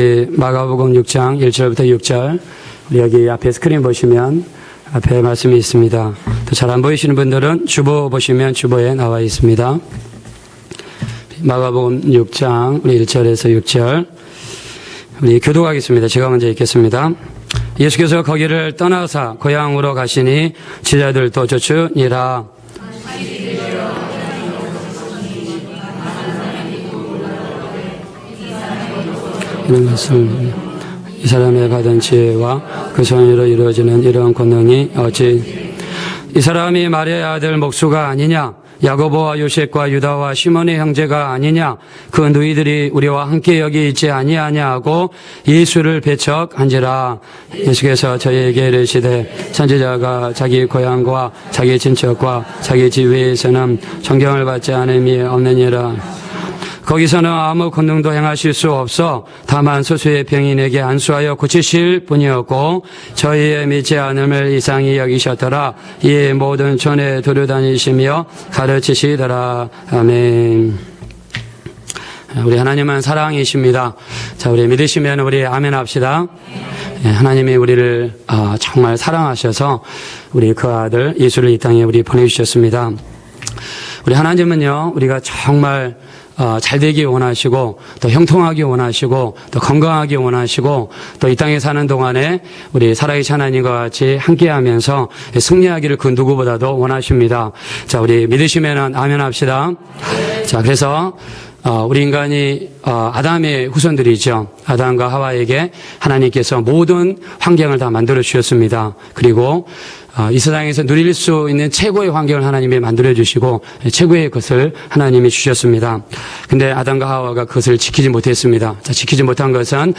마가복음 6장 1절부터 6절, 우리 여기 앞에 스크린 보시면 앞에 말씀이 있습니다. 또 잘 안 보이시는 분들은 주보 보시면 주보에 나와 있습니다. 마가복음 6장 우리 1절에서 6절 우리 교독하겠습니다. 제가 먼저 읽겠습니다. 예수께서 거기를 떠나사 고향으로 가시니 제자들도 쫓으니라. 이런 것을 이 사람의 받은 지혜와 그 손으로 이루어지는 이러한 권능이 어찌 이 사람이 마리아의 아들 목수가 아니냐, 야고보와 요셉과 유다와 시몬의 형제가 아니냐, 그 누이들이 우리와 함께 여기 있지 아니하냐 하고 예수를 배척한지라. 예수께서 저희에게 이르시되 선지자가 자기 고향과 자기 친척과 자기 지위에서는 존경을 받지 않음이 없느니라. 거기서는 아무 권능도 행하실 수 없어 다만 소수의 병인에게 안수하여 고치실 뿐이었고 저희의 믿지 않음을 이상히 여기셨더라. 이에 모든 전에 두루다니시며 가르치시더라. 아멘. 우리 하나님은 사랑이십니다. 자, 우리 믿으시면 우리 아멘 합시다. 하나님이 우리를 정말 사랑하셔서 우리 그 아들 예수를 이 땅에 우리 보내주셨습니다. 우리 하나님은요, 우리가 정말 잘 되기 원하시고 또 형통하기 원하시고 또 건강하기 원하시고 또 이 땅에 사는 동안에 우리 살아계신 하나님과 같이 함께하면서 승리하기를 그 누구보다도 원하십니다. 자, 우리 믿으시면 아멘 합시다. 자, 그래서 우리 인간이 아담의 후손들이죠. 아담과 하와에게 하나님께서 모든 환경을 다 만들어 주셨습니다. 그리고 이 세상에서 누릴 수 있는 최고의 환경을 하나님이 만들어 주시고 최고의 것을 하나님이 주셨습니다. 근데 아담과 하와가 그것을 지키지 못했습니다. 자, 지키지 못한 것은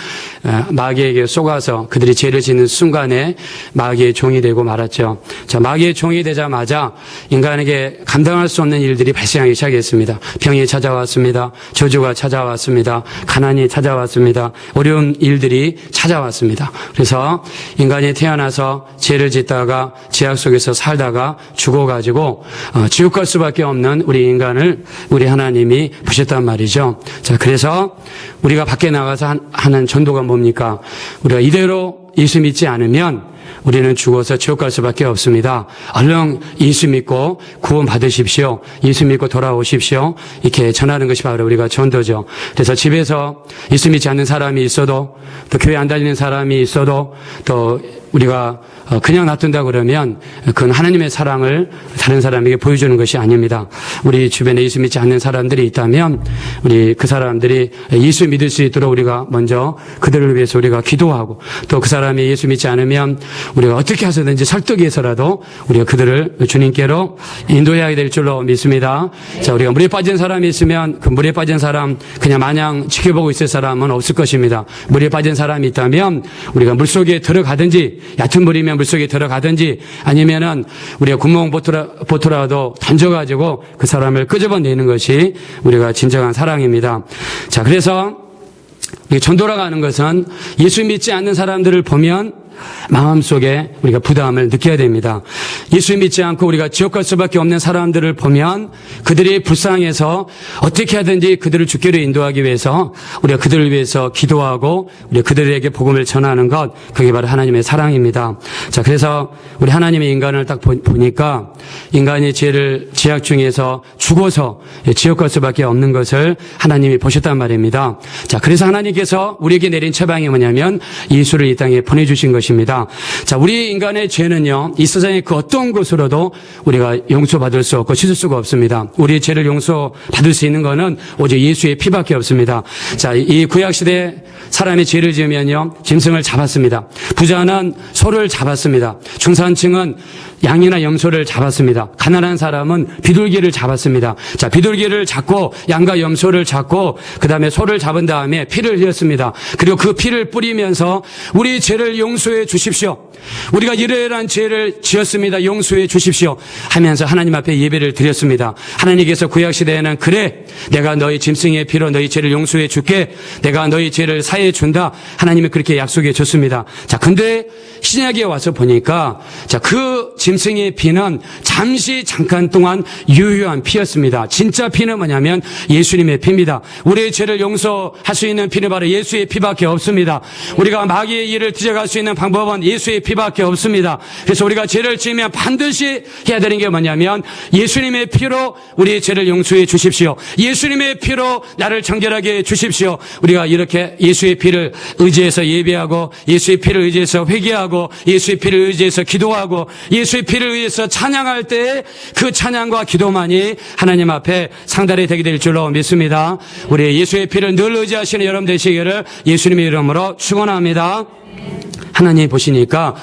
마귀에게 속아서 그들이 죄를 짓는 순간에 마귀의 종이 되고 말았죠. 자, 마귀의 종이 되자마자 인간에게 감당할 수 없는 일들이 발생하기 시작했습니다. 병이 찾아왔습니다. 저주가 찾아왔습니다. 가난이 찾아왔습니다. 어려운 일들이 찾아왔습니다. 그래서 인간이 태어나서 죄를 짓다가 죄악 속에서 살다가 죽어가지고 지옥 갈 수밖에 없는 우리 인간을 우리 하나님이 보셨단 말이죠. 자, 그래서 우리가 밖에 나가서 하는 전도가 뭡니까? 우리가 이대로 예수 믿지 않으면 우리는 죽어서 지옥 갈 수밖에 없습니다. 얼른 예수 믿고 구원 받으십시오. 예수 믿고 돌아오십시오. 이렇게 전하는 것이 바로 우리가 전도죠. 그래서 집에서 예수 믿지 않는 사람이 있어도 또 교회 안 다니는 사람이 있어도 또 우리가 그냥 놔둔다 그러면 그건 하나님의 사랑을 다른 사람에게 보여주는 것이 아닙니다. 우리 주변에 예수 믿지 않는 사람들이 있다면 우리 그 사람들이 예수 믿을 수 있도록 우리가 먼저 그들을 위해서 우리가 기도하고 또 그 사람이 예수 믿지 않으면 우리가 어떻게 해서든지 설득해서라도 우리가 그들을 주님께로 인도해야 될 줄로 믿습니다. 자, 우리가 물에 빠진 사람이 있으면 그 물에 빠진 사람 그냥 마냥 지켜보고 있을 사람은 없을 것입니다. 물에 빠진 사람이 있다면 우리가 물속에 들어가든지 얕은 물이면 물속에 들어가든지 아니면은 우리가 구멍보트라도 던져가지고 그 사람을 끄집어내는 것이 우리가 진정한 사랑입니다. 자, 그래서 전도라고 하는 것은 예수 믿지 않는 사람들을 보면 마음속에 우리가 부담을 느껴야 됩니다. 예수 믿지 않고 우리가 지옥 갈 수밖에 없는 사람들을 보면 그들이 불쌍해서 어떻게 하든지 그들을 주께로 인도하기 위해서 우리가 그들을 위해서 기도하고 우리가 그들에게 복음을 전하는 것, 그게 바로 하나님의 사랑입니다. 자, 그래서 우리 하나님의 인간을 딱 보니까 인간이 죄악 중에서 죽어서 지옥 갈 수밖에 없는 것을 하나님이 보셨단 말입니다. 자, 그래서 하나님께서 우리에게 내린 처방이 뭐냐면 예수를 이 땅에 보내주신 것입니다. 자, 우리 인간의 죄는요, 이 세상의 그 어떤 것으로도 우리가 용서받을 수 없고 씻을 수가 없습니다. 우리의 죄를 용서받을 수 있는 것은 오직 예수의 피밖에 없습니다. 자, 이 구약시대 사람이 죄를 지으면요, 짐승을 잡았습니다. 부자는 소를 잡았습니다. 중산층은 양이나 염소를 잡았습니다. 가난한 사람은 비둘기를 잡았습니다. 자, 비둘기를 잡고 양과 염소를 잡고 그 다음에 소를 잡은 다음에 피를 흘렸습니다. 그리고 그 피를 뿌리면서 우리 죄를 용서해 주십시오. 우리가 이러이러한 죄를 지었습니다. 용서해 주십시오. 하면서 하나님 앞에 예배를 드렸습니다. 하나님께서 구약시대에는 그래, 내가 너희 짐승의 피로 너희 죄를 용서해 줄게. 내가 너희 죄를 사이에 준다. 하나님이 그렇게 약속해 줬습니다. 자, 근데 신약에 와서 보니까 자, 그 짐승의 피는 잠깐 동안 유효한 피였습니다. 진짜 피는 뭐냐면 예수님의 피입니다. 우리의 죄를 용서할 수 있는 피는 바로 예수의 피밖에 없습니다. 우리가 마귀의 일을 뒤져갈 수 있는 방법은 예수의 피밖에 없습니다. 그래서 우리가 죄를 지으면 반드시 해야 되는 게 뭐냐면 예수님의 피로 우리의 죄를 용서해 주십시오. 예수님의 피로 나를 정결하게 해 주십시오. 우리가 이렇게 예수의 피를 의지해서 예배하고 예수의 피를 의지해서 회개하고 예수의 피를 의지해서 기도하고 예수의 피를 의지해서 찬양할 때 그 찬양과 기도만이 하나님 앞에 상달이 되게 될 줄로 믿습니다. 우리 예수의 피를 늘 의지하시는 여러분 되시기를 예수님의 이름으로 축원합니다. 하나님 보시니까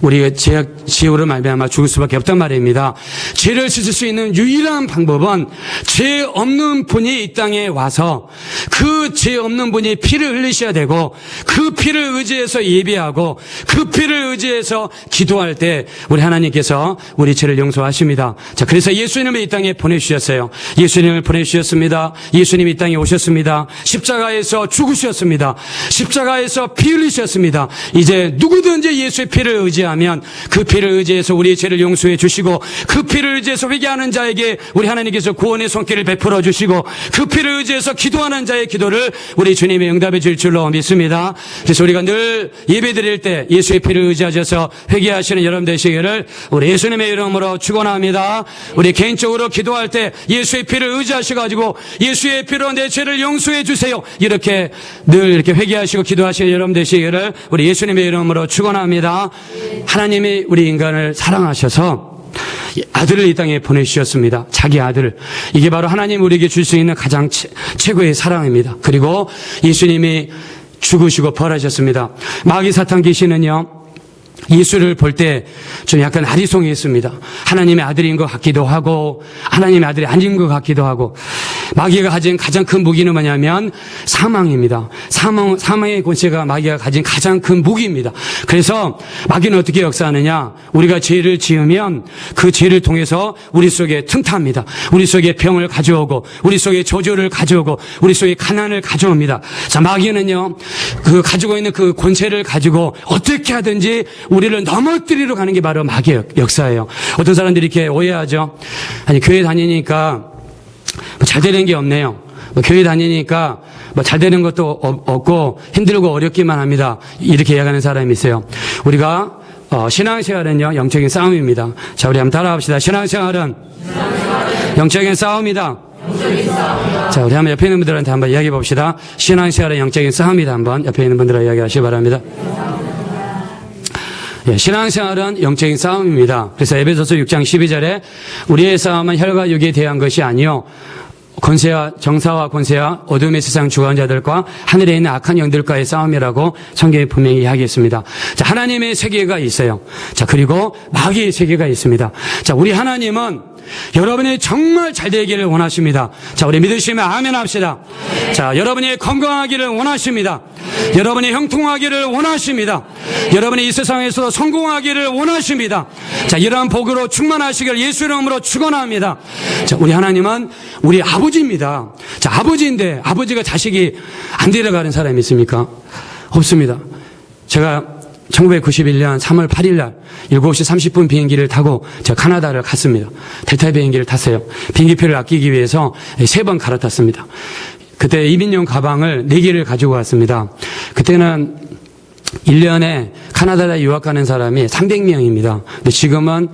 우리가 죄악 지옥으로 말미암아 죽을 수밖에 없단 말입니다. 죄를 씻을 수 있는 유일한 방법은 죄 없는 분이 이 땅에 와서 그 죄 없는 분이 피를 흘리셔야 되고 그 피를 의지해서 예배하고 그 피를 의지해서 기도할 때 우리 하나님께서 우리 죄를 용서하십니다. 자, 그래서 예수님을 이 땅에 보내주셨어요. 예수님을 보내주셨습니다. 예수님이 이 땅에 오셨습니다. 십자가에서 죽으셨습니다. 십자가에서 피 흘리셨습니다. 이제 누구든지 예수의 피를 의지하면 그 피를 의지해서 우리의 죄를 용서해 주시고 그 피를 의지해서 회개하는 자에게 우리 하나님께서 구원의 손길을 베풀어 주시고 그 피를 의지해서 기도하는 자의 기도를 우리 주님이 응답해 줄 줄로 믿습니다. 그래서 우리가 늘 예배 드릴 때 예수의 피를 의지하셔서 회개하시는 여러분 되시기를 우리 예수님의 이름으로 축원합니다. 우리 개인적으로 기도할 때 예수의 피를 의지하셔가지고 예수의 피로 내 죄를 용서해 주세요. 이렇게 늘 이렇게 회개하시고 기도하시는 여러분 되시기를 우리 예수님의 이름으로 축원합니다. 하나님이 우리 인간을 사랑하셔서 아들을 이 땅에 보내주셨습니다. 자기 아들을. 이게 바로 하나님 우리에게 줄 수 있는 가장 최고의 사랑입니다. 그리고 예수님이 죽으시고 벌하셨습니다. 마귀 사탄 귀신은요, 예수를 볼 때 좀 약간 아리송했습니다. 하나님의 아들인 것 같기도 하고 하나님의 아들이 아닌 것 같기도 하고 마귀가 가진 가장 큰 무기는 뭐냐면 사망입니다. 사망의 권세가 마귀가 가진 가장 큰 무기입니다. 그래서 마귀는 어떻게 역사하느냐, 우리가 죄를 지으면 그 죄를 통해서 우리 속에 틈탑니다. 우리 속에 병을 가져오고 우리 속에 저주를 가져오고 우리 속에 가난을 가져옵니다. 자, 마귀는요 그 가지고 있는 그 권세를 가지고 어떻게 하든지 우리를 넘어뜨리러 가는 게 바로 마귀의 역사예요. 어떤 사람들이 이렇게 오해하죠. 아니, 교회 다니니까 잘 되는 게 없네요. 교회 다니니까 잘 되는 것도 없고 힘들고 어렵기만 합니다. 이렇게 이야기하는 사람이 있어요. 우리가 신앙생활은요 영적인 싸움입니다. 자, 우리 한번 따라합시다. 신앙생활은 영적인 싸움이다. 자, 우리 한번 옆에 있는 분들한테 한번 이야기해 봅시다. 신앙생활은 영적인 싸움이다. 한번 옆에 있는 분들과 이야기하시기 바랍니다. 예, 신앙생활은 영적인 싸움입니다. 그래서 에베소서 6장 12절에 우리의 싸움은 혈과 육에 대한 것이 아니요 권세와 정사와 권세와 어둠의 세상 주관 자들과 하늘에 있는 악한 영들과의 싸움이라고 성경에 분명히 이야기했습니다. 자, 하나님의 세계가 있어요. 자, 그리고 마귀의 세계가 있습니다. 자, 우리 하나님은 여러분이 정말 잘 되기를 원하십니다. 자, 우리 믿으시면 아멘 합시다. 자, 여러분이 건강하기를 원하십니다. 여러분이 형통하기를 원하십니다. 여러분이 이 세상에서 성공하기를 원하십니다. 자, 이러한 복으로 충만하시길 예수 이름으로 축원합니다. 자, 우리 하나님은 우리 아버지입니다. 자, 아버지인데 아버지가 자식이 안 데려가는 사람이 있습니까? 없습니다. 제가 1991년 3월 8일 날 7시 30분 비행기를 타고 제가 카나다를 갔습니다. 델타 비행기를 탔어요. 비행기표를 아끼기 위해서 3번 갈아탔습니다. 그때 이민용 가방을 4개를 가지고 왔습니다. 그때는 1년에 카나다에 유학 가는 사람이 300명입니다. 근데 지금은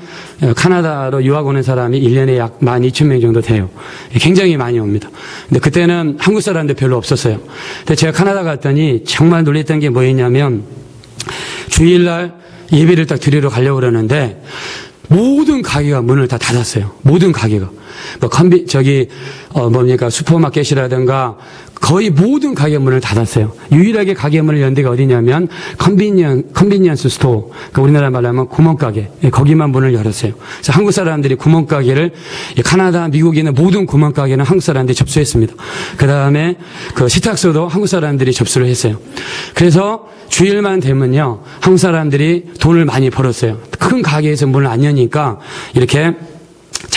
카나다로 유학 오는 사람이 1년에 약 12,000명 정도 돼요. 굉장히 많이 옵니다. 근데 그때는 한국 사람들 별로 없었어요. 근데 제가 카나다 갔더니 정말 놀랬던 게 뭐였냐면 주일날 예배를 딱 드리러 가려고 그러는데 모든 가게가 문을 다 닫았어요. 모든 가게가. 슈퍼마켓이라든가 거의 모든 가게 문을 닫았어요. 유일하게 가게 문을 연 데가 어디냐면 컨비니언스 스토어. 그러니까 우리나라 말로 하면 구멍가게. 거기만 문을 열었어요. 그래서 한국 사람들이 구멍가게를, 카나다, 미국에 있는 모든 구멍가게는 한국 사람들이 접수했습니다. 그 다음에 그 식탁소도 한국 사람들이 접수를 했어요. 그래서 주일만 되면요, 한국 사람들이 돈을 많이 벌었어요. 큰 가게에서 문을 안 여니까 이렇게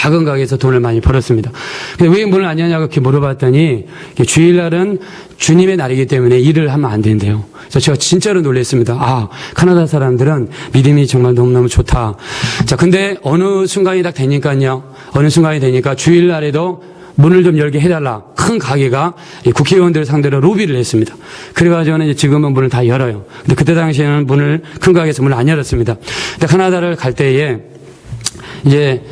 작은 가게에서 돈을 많이 벌었습니다. 근데 왜 문을 안 여냐고 이렇게 물어봤더니 주일날은 주님의 날이기 때문에 일을 하면 안 된대요. 그래서 제가 진짜로 놀랐습니다. 아, 카나다 사람들은 믿음이 정말 너무너무 좋다. 자, 근데 어느 순간이 딱 되니까요. 어느 순간이 되니까 주일날에도 문을 좀 열게 해달라. 큰 가게가 국회의원들 상대로 로비를 했습니다. 그래가지고는 지금은 문을 다 열어요. 근데 그때 당시에는 큰 가게에서 문을 안 열었습니다. 근데 카나다를 갈 때에 이제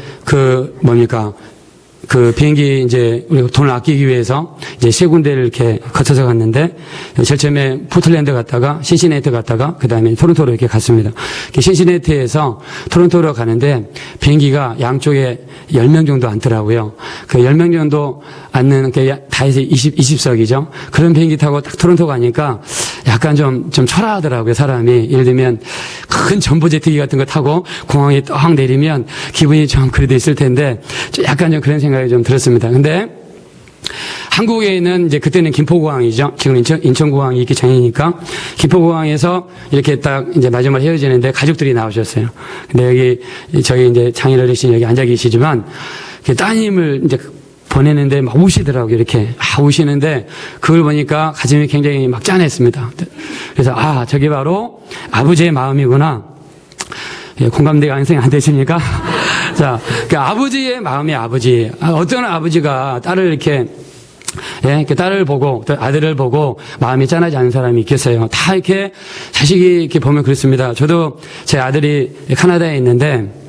비행기 이제 우리가 돈을 아끼기 위해서 이제 세 군데를 이렇게 거쳐서 갔는데 제일 처음에 포틀랜드 갔다가 신시내티 갔다가 그다음에 토론토로 이렇게 갔습니다. 신시내티에서 토론토로 가는데 비행기가 양쪽에 10명 정도 앉더라고요. 그 10명 정도 앉는 게 다 해서 20석이죠. 그런 비행기 타고 딱 토론토 가니까 약간 좀 초라하더라고요, 사람이. 예를 들면 큰 전보제트기 같은 거 타고 공항에 떡 내리면 기분이 좀 그래도 있을 텐데 약간 좀 그런 생각이 좀 들었습니다. 근데 한국에 있는 이제 그때는 김포공항이죠. 지금 인천공항이 있기 전이니까 김포공항에서 이렇게 딱 이제 마지막으로 헤어지는데 가족들이 나오셨어요. 근데 여기 저희 이제 장인 어르신 여기 앉아 계시지만 따님을 이제 보내는데 막 우시더라고요. 이렇게 우시는데 그걸 보니까 가슴이 굉장히 막 짠했습니다. 그래서 저게 바로 아버지의 마음이구나. 공감대가 완성이 안 되십니까? 자, 그 아버지의 마음이 아버지. 어떤 아버지가 딸을 이렇게 딸을 보고, 또 아들을 보고 마음이 짠하지 않은 사람이 있겠어요. 다 이렇게 자식이 이렇게 보면 그렇습니다. 저도 제 아들이 카나다에 있는데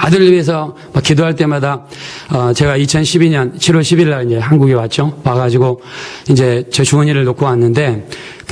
아들을 위해서 막 기도할 때마다, 제가 2012년 7월 10일 날 이제 한국에 왔죠. 와가지고 이제 제 주머니를 놓고 왔는데,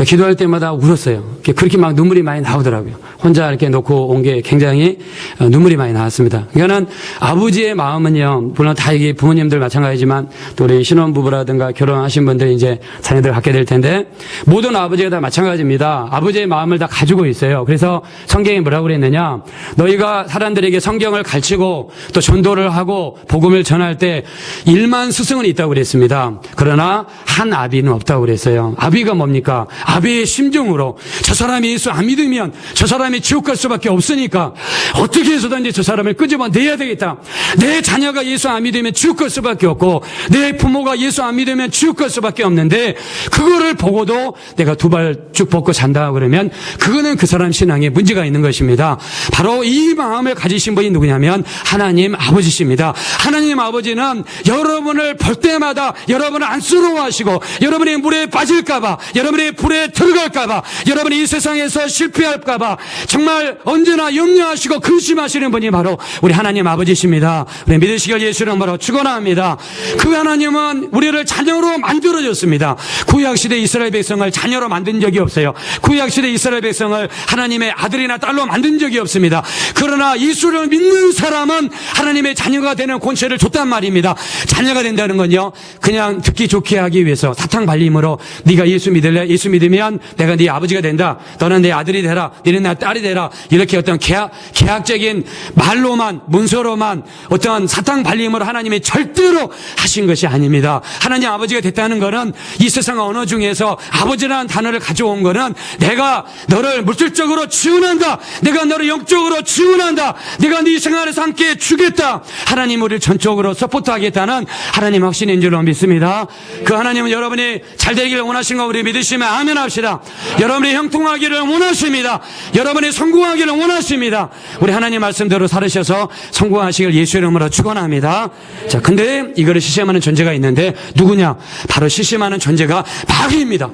기도할 때마다 울었어요. 그렇게 막 눈물이 많이 나오더라고요. 혼자 이렇게 놓고 온 게 굉장히 눈물이 많이 나왔습니다. 그러니까는 아버지의 마음은요, 물론 다 이게 부모님들 마찬가지지만 또 우리 신혼부부라든가 결혼하신 분들 이제 자녀들 갖게 될 텐데 모든 아버지가 다 마찬가지입니다. 아버지의 마음을 다 가지고 있어요. 그래서 성경이 뭐라고 그랬느냐? 너희가 사람들에게 성경을 가르치고 또 전도를 하고 복음을 전할 때 1만 스승은 있다고 그랬습니다. 그러나 한 아비는 없다고 그랬어요. 아비가 뭡니까? 아비의 심정으로 저 사람이 예수 안 믿으면 저 사람이 지옥 갈 수밖에 없으니까 어떻게 해서든지 저 사람을 끄집어내야 되겠다. 내 자녀가 예수 안 믿으면 지옥 갈 수밖에 없고 내 부모가 예수 안 믿으면 지옥 갈 수밖에 없는데 그거를 보고도 내가 두 발 쭉 벗고 잔다 그러면 그거는 그 사람 신앙에 문제가 있는 것입니다. 바로 이 마음을 가지신 분이 누구냐면 하나님 아버지십니다. 하나님 아버지는 여러분을 볼 때마다 여러분을 안쓰러워하시고 여러분이 물에 빠질까봐 여러분이 불에 들어갈까봐 여러분이 이 세상에서 실패할까봐 정말 언제나 염려하시고 근심하시는 분이 바로 우리 하나님 아버지십니다. 우리 믿으시길 예수의 이름으로 축원합니다. 그 하나님은 우리를 자녀로 만들어줬습니다. 구약시대 이스라엘 백성을 자녀로 만든 적이 없어요. 구약시대 이스라엘 백성을 하나님의 아들이나 딸로 만든 적이 없습니다. 그러나 예수를 믿는 사람은 하나님의 자녀가 되는 권세를 줬단 말입니다. 자녀가 된다는 건요, 그냥 듣기 좋게 하기 위해서 사탕발림으로 네가 예수 믿을래? 예수 믿으면 내가 네 아버지가 된다. 너는 내 아들이 되라. 너는 내 딸이 되라. 이렇게 어떤 계약적인 말로만 문서로만 어떤 사탕발림으로 하나님이 절대로 하신 것이 아닙니다. 하나님 아버지가 됐다는 것은 이 세상 언어 중에서 아버지라는 단어를 가져온 것은 내가 너를 물질적으로 지원한다. 내가 너를 영적으로 지원한다. 내가 네 생활에서 함께 주겠다. 하나님 우리를 전적으로 서포트하겠다는 하나님 확신인 줄로 믿습니다. 그 하나님은 여러분이 잘 되기를 원하신 거 우리 믿으시면 아멘 합시다. 여러분이 형통하기를 원하십니다. 여러분이 성공하기를 원하십니다. 우리 하나님 말씀대로 살으셔서 성공하시길 예수의 이름으로 축원합니다. 자, 근데 이거를 시시하는 존재가 있는데 누구냐? 바로 시시하는 존재가 마귀입니다.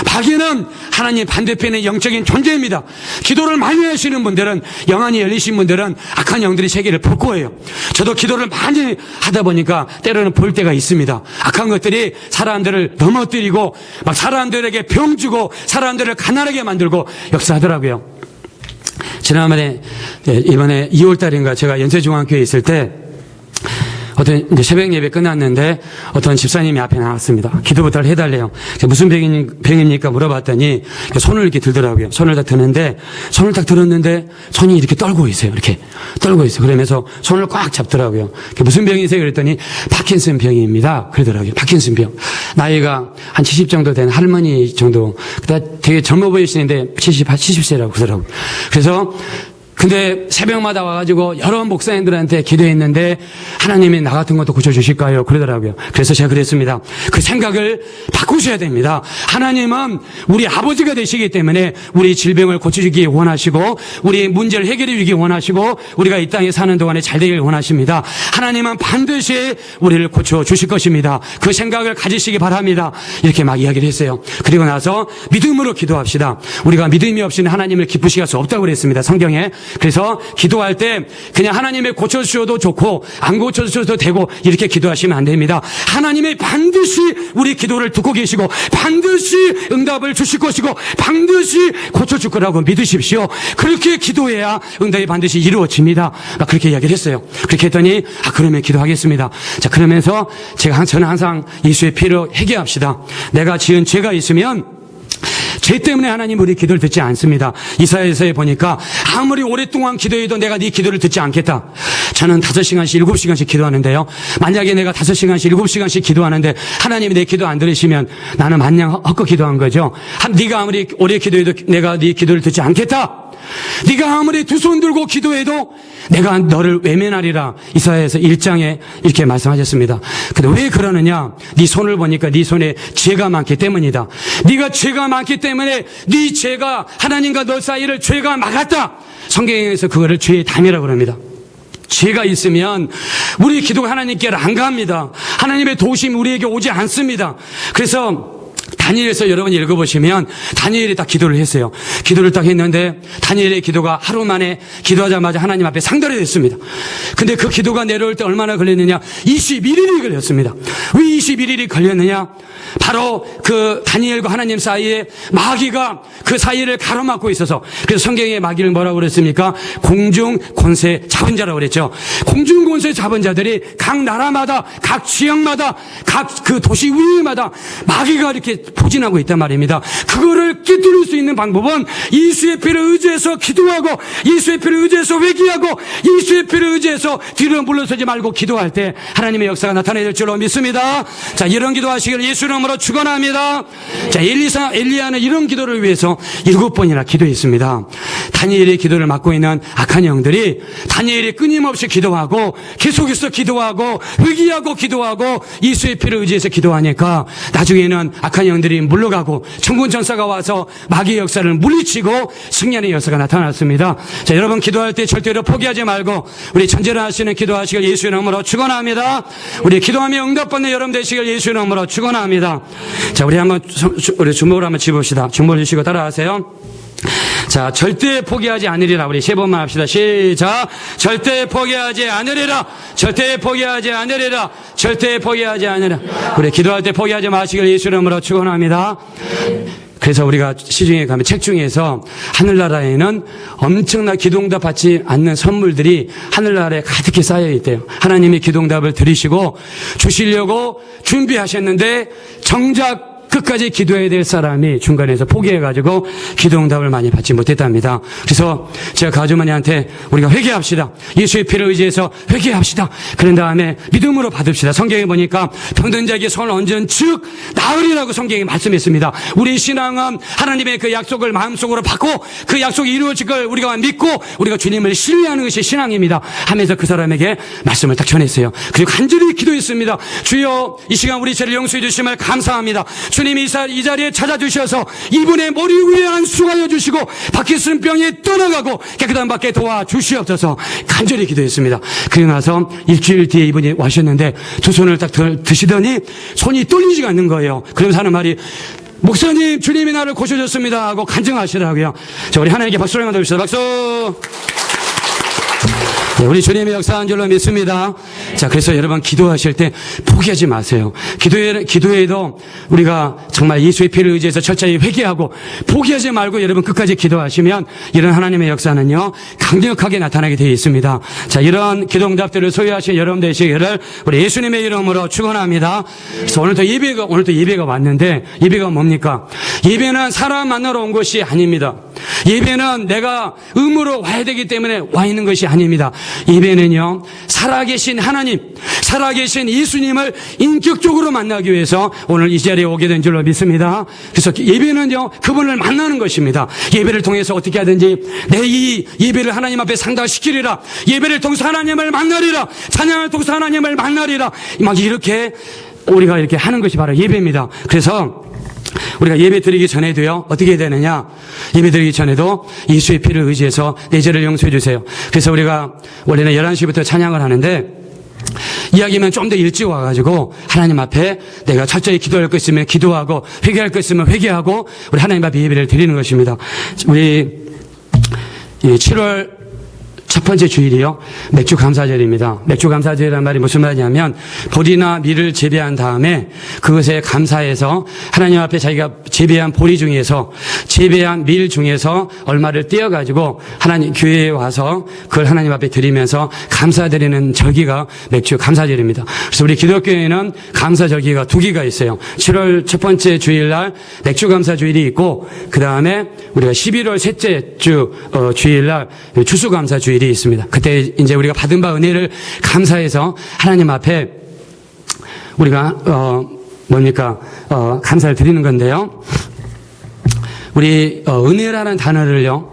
마귀는 하나님 반대편의 영적인 존재입니다. 기도를 많이 하시는 분들은, 영안이 열리신 분들은 악한 영들이 세계를 볼 거예요. 저도 기도를 많이 하다 보니까 때로는 볼 때가 있습니다. 악한 것들이 사람들을 넘어뜨리고 막 사람들에게 병 주고 사람들을 가난하게 만들고 역사하더라고요. 지난번에 이번에 2월달인가 제가 연세중앙교회에 있을 때 어떤 이제 새벽 예배 끝났는데 어떤 집사님이 앞에 나왔습니다. 기도부터 해달래요. 무슨 병입니까? 물어봤더니 손을 이렇게 들더라고요. 손을 딱 드는데 손을 딱 들었는데 손이 이렇게 떨고 있어요. 이렇게 떨고 있어요. 그러면서 손을 꽉 잡더라고요. 무슨 병이세요? 그랬더니 파킨슨 병입니다. 그러더라고요. 파킨슨 병. 나이가 한 70 정도 된 할머니 정도. 되게 젊어 보이시는데 70세라고 그러더라고요. 그래서 근데 새벽마다 와가지고 여러 목사님들한테 기도했는데 하나님이 나 같은 것도 고쳐주실까요? 그러더라고요. 그래서 제가 그랬습니다. 그 생각을 바꾸셔야 됩니다. 하나님은 우리 아버지가 되시기 때문에 우리 질병을 고쳐주기 원하시고 우리 문제를 해결해 주기 원하시고 우리가 이 땅에 사는 동안에 잘 되길 원하십니다. 하나님은 반드시 우리를 고쳐주실 것입니다. 그 생각을 가지시기 바랍니다. 이렇게 막 이야기를 했어요. 그리고 나서 믿음으로 기도합시다. 우리가 믿음이 없이는 하나님을 기쁘시게 할 수 없다고 그랬습니다. 성경에. 그래서 기도할 때 그냥 하나님의 고쳐주셔도 좋고 안 고쳐주셔도 되고 이렇게 기도하시면 안 됩니다. 하나님이 반드시 우리 기도를 듣고 계시고 반드시 응답을 주실 것이고 반드시 고쳐줄 거라고 믿으십시오. 그렇게 기도해야 응답이 반드시 이루어집니다. 그렇게 이야기를 했어요. 그렇게 했더니 그러면 기도하겠습니다. 자, 그러면서 저는 항상 예수의 피로 회개합시다. 내가 지은 죄가 있으면 죄 때문에 하나님 우리 기도를 듣지 않습니다. 이사야서에 보니까 아무리 오랫동안 기도해도 내가 네 기도를 듣지 않겠다. 저는 5시간씩 7시간씩 기도하는데요. 만약에 내가 5시간씩 7시간씩 기도하는데 하나님이 내 기도 안 들으시면 나는 마냥 헛것 기도한 거죠. 네가 아무리 오래 기도해도 내가 네 기도를 듣지 않겠다. 네가 아무리 두 손 들고 기도해도 내가 너를 외면하리라. 이사야서 1장에 이렇게 말씀하셨습니다. 근데 왜 그러느냐? 네 손을 보니까 네 손에 죄가 많기 때문이다. 네가 죄가 많기 때문에 네 죄가 하나님과 너 사이를 죄가 막았다. 성경에서 그거를 죄의 담이라고 합니다. 죄가 있으면 우리 기도가 하나님께 안 갑니다. 하나님의 도우심이 우리에게 오지 않습니다. 그래서 다니엘서 여러분이 읽어보시면 다니엘이 딱 기도를 했어요. 기도를 딱 했는데 다니엘의 기도가 하루 만에 기도하자마자 하나님 앞에 상달이 됐습니다. 근데 그 기도가 내려올 때 얼마나 걸렸느냐? 21일이 걸렸습니다. 왜 21일이 걸렸느냐? 바로 그 다니엘과 하나님 사이에 마귀가 그 사이를 가로막고 있어서, 그래서 성경에 마귀를 뭐라고 그랬습니까? 공중 권세 잡은 자라고 그랬죠. 공중 권세 잡은 자들이 각 나라마다 각 지역마다 각 그 도시 위마다 마귀가 이렇게 포진하고 있단 말입니다. 그거를 깨뜨릴 수 있는 방법은 예수의 피를 의지해서 기도하고 예수의 피를 의지해서 회개하고 예수의 피를 의지해서 뒤로 물러서지 말고 기도할 때 하나님의 역사가 나타낼 줄로 믿습니다. 자, 이런 기도하시기를 예수 이름으로 축원합니다. 자, 엘리야는 이런 기도를 위해서 7번이나 기도했습니다. 다니엘의 기도를 맡고 있는 악한 영들이 다니엘이 끊임없이 기도하고 계속해서 기도하고 회개하고 기도하고 예수의 피를 의지해서 기도하니까 나중에는 악한 영들이 물러가고 천군 천사가 와서 마귀의 역사를 물리치고 승리하는 역사가 나타났습니다. 자, 여러분 기도할 때 절대로 포기하지 말고 우리 전제를 하시는 기도하시길 예수 이름으로 축원합니다. 우리 기도하며 응답받는 여러분 되시길 예수 이름으로 축원합니다. 자, 우리 한번 우리 주목을 한번 집읍시다. 주목을 주시고 따라하세요. 자, 절대 포기하지 않으리라. 우리 3번만 합시다. 시작. 절대 포기하지 않으리라. 절대 포기하지 않으리라. 절대 포기하지 않으리라. 우리 기도할 때 포기하지 마시길 예수 이름으로 축원합니다. 그래서 우리가 시중에 가면 책 중에서 하늘나라에는 엄청난 기도응답 받지 않는 선물들이 하늘나라에 가득히 쌓여 있대요. 하나님이 기도응답을 들으시고 주시려고 준비하셨는데 정작 끝까지 기도해야 될 사람이 중간에서 포기해가지고 기도응답을 많이 받지 못했답니다. 그래서 제가 그 아주머니한테 우리가 회개합시다. 예수의 피를 의지해서 회개합시다. 그런 다음에 믿음으로 받읍시다. 성경에 보니까 병든 자에게 손을 얹은 즉 나으리라고 성경이 말씀했습니다. 우리 신앙은 하나님의 그 약속을 마음속으로 받고 그 약속이 이루어질 걸 우리가 믿고 우리가 주님을 신뢰하는 것이 신앙입니다 하면서 그 사람에게 말씀을 딱 전했어요. 그리고 간절히 기도했습니다. 주여, 이 시간 우리 죄를 용서해 주심을 감사합니다. 주님이 이 자리에 찾아주셔서 이분의 머리 위에 안수하여 주시고 바퀴슨 병이 떠나가고 깨끗한 밖에 도와주시옵소서 간절히 기도했습니다. 그리고 나서 일주일 뒤에 이분이 와셨는데 두 손을 딱 드시더니 손이 떨리지가 않는 거예요. 그러면서 하는 말이 목사님, 주님이 나를 고쳐줬습니다 하고 간증하시더라고요. 자, 우리 하나님께 박수를 한번 드립시다. 박수. 네, 우리 주님의 역사한 줄로 믿습니다. 자, 그래서 여러분 기도하실 때 포기하지 마세요. 기도에도 우리가 정말 예수의 피를 의지해서 철저히 회개하고 포기하지 말고 여러분 끝까지 기도하시면 이런 하나님의 역사는요 강력하게 나타나게 되어 있습니다. 자, 이런 기도응답들을 소유하신 여러분 되시기를 우리 예수님의 이름으로 축원합니다. 그래서 오늘도 예배가 왔는데 예배가 뭡니까? 예배는 사람 만나러 온 것이 아닙니다. 예배는 내가 의무로 와야 되기 때문에 와 있는 것이 아닙니다. 예배는요, 살아계신 하나님, 살아계신 예수님을 인격적으로 만나기 위해서 오늘 이 자리에 오게 된 줄로 믿습니다. 그래서 예배는요, 그분을 만나는 것입니다. 예배를 통해서 어떻게 하든지 내 이 예배를 하나님 앞에 상달시키리라, 예배를 통해서 하나님을 만나리라, 찬양을 통해서 하나님을 만나리라, 막 이렇게 우리가 이렇게 하는 것이 바로 예배입니다. 그래서 우리가 예배 드리기 전에도요, 어떻게 해야 되느냐? 예배 드리기 전에도 예수의 피를 의지해서 내 죄를 용서해 주세요. 그래서 우리가 원래는 11시부터 찬양을 하는데, 이야기면 좀 더 일찍 와가지고 하나님 앞에 내가 철저히 기도할 것 있으면 기도하고 회개할 것 있으면 회개하고 우리 하나님 앞에 예배를 드리는 것입니다. 우리 7월 첫 번째 주일이요, 맥주 감사절입니다. 맥주 감사절이라는 말이 무슨 말이냐면 보리나 밀을 재배한 다음에 그것에 감사해서 하나님 앞에 자기가 재배한 보리 중에서, 재배한 밀 중에서 얼마를 떼어가지고 하나님 교회에 와서 그걸 하나님 앞에 드리면서 감사드리는 절기가 맥주 감사절입니다. 그래서 우리 기독교에는 감사절기가 두 개가 있어요. 7월 첫 번째 주일날 맥주 감사주일이 있고, 그 다음에 우리가 11월 셋째 주 주일날 추수감사주일이 있습니다. 그때 이제 우리가 받은 바 은혜를 감사해서 하나님 앞에 우리가 감사를 드리는 건데요. 우리 은혜라는 단어를요,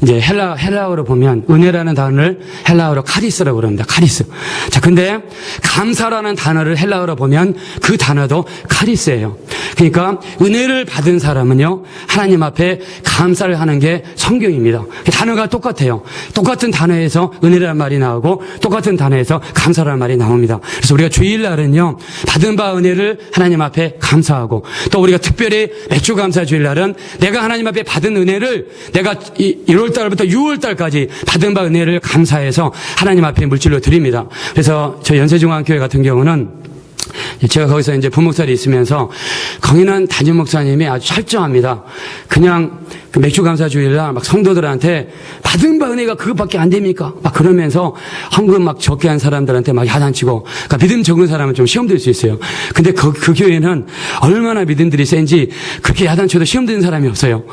이제 헬라어로 보면 은혜라는 단어를 헬라어로 카리스라고 그럽니다. 카리스. 자, 근데 감사라는 단어를 헬라어로 보면 그 단어도 카리스예요. 그러니까 은혜를 받은 사람은요, 하나님 앞에 감사를 하는 게 성경입니다. 단어가 똑같아요. 똑같은 단어에서 은혜라는 말이 나오고 똑같은 단어에서 감사라는 말이 나옵니다. 그래서 우리가 주일날은요, 받은 바 은혜를 하나님 앞에 감사하고, 또 우리가 특별히 맥주 감사 주일날은 내가 하나님 앞에 받은 은혜를 내가 1월달부터 6월달까지 받은 바 은혜를 감사해서 하나님 앞에 물질로 드립니다. 그래서 저 연세중앙교회 같은 경우는 제가 거기서 이제 부목사로 있으면서 거기는 담임 목사님이 아주 철저합니다. 그냥 그 맥주 감사 주일날 막 성도들한테 받은 바 은혜가 그것밖에 안 됩니까? 막 그러면서 헌금 막 적게 한 사람들한테 막 야단치고, 그러니까 믿음 적은 사람은 좀 시험 들 수 있어요. 근데 그 교회는 얼마나 믿음들이 센지 그렇게 야단쳐도 시험 드는 사람이 없어요.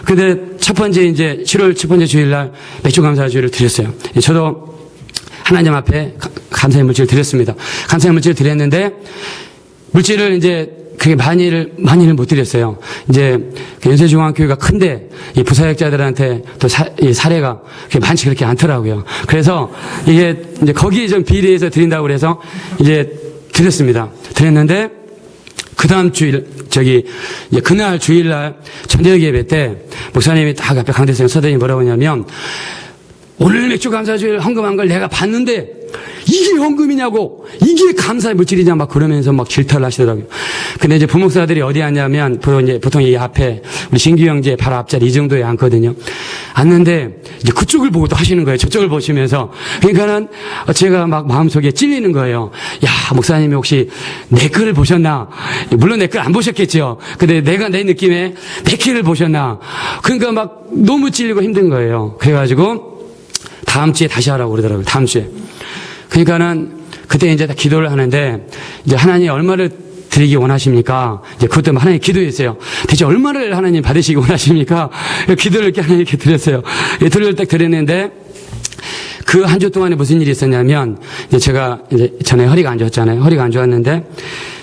근데 첫 번째 이제 7월 첫 번째 주일날 맥주 감사 주일을 드렸어요. 저도 하나님 앞에 감사의 물질을 드렸습니다. 감사의 물질을 드렸는데, 물질을 이제 그게 많이를 못 드렸어요. 이제 연세중앙교회가 큰데 이 부사역자들한테 또 이 사례가 많지 그렇게 않더라고요. 그래서 이게 이제 거기에 좀 비례해서 드린다고 그래서 이제 드렸습니다. 드렸는데 그 다음 주일, 이제 그날 주일날 저녁 예배 때 목사님이 딱 앞에 강대성 서대니 뭐라고 하냐면, 오늘 맥주 감사주일 헌금한 걸 내가 봤는데 이게 헌금이냐고, 이게 감사의 물질이냐 막 그러면서 막 질타를 하시더라고요. 근데 이제 부목사들이 어디 앉냐면 보통 이 앞에 우리 신규 형제 바로 앞자리 이 정도에 앉거든요. 앉는데 이제 그쪽을 보고 또 하시는 거예요. 저쪽을 보시면서. 그러니까는 제가 막 마음속에 찔리는 거예요. 야, 목사님이 혹시 내 글을 보셨나? 물론 내 글 안 보셨겠죠. 근데 내가 내 느낌에 내 글을 보셨나? 그러니까 막 너무 찔리고 힘든 거예요. 그래가지고 다음 주에 다시 하라고 그러더라고요. 다음 주에. 그러니까는 그때 이제 다 기도를 하는데, 이제 하나님 얼마를 드리기 원하십니까? 이제 그것도 하나님 기도했어요. 대체 얼마를 하나님 받으시기 원하십니까? 기도를 이렇게 하나님께 드렸어요. 기도를 딱 드렸는데, 그 한 주 동안에 무슨 일이 있었냐면, 이제 제가 이제 전에 허리가 안 좋았잖아요. 허리가 안 좋았는데,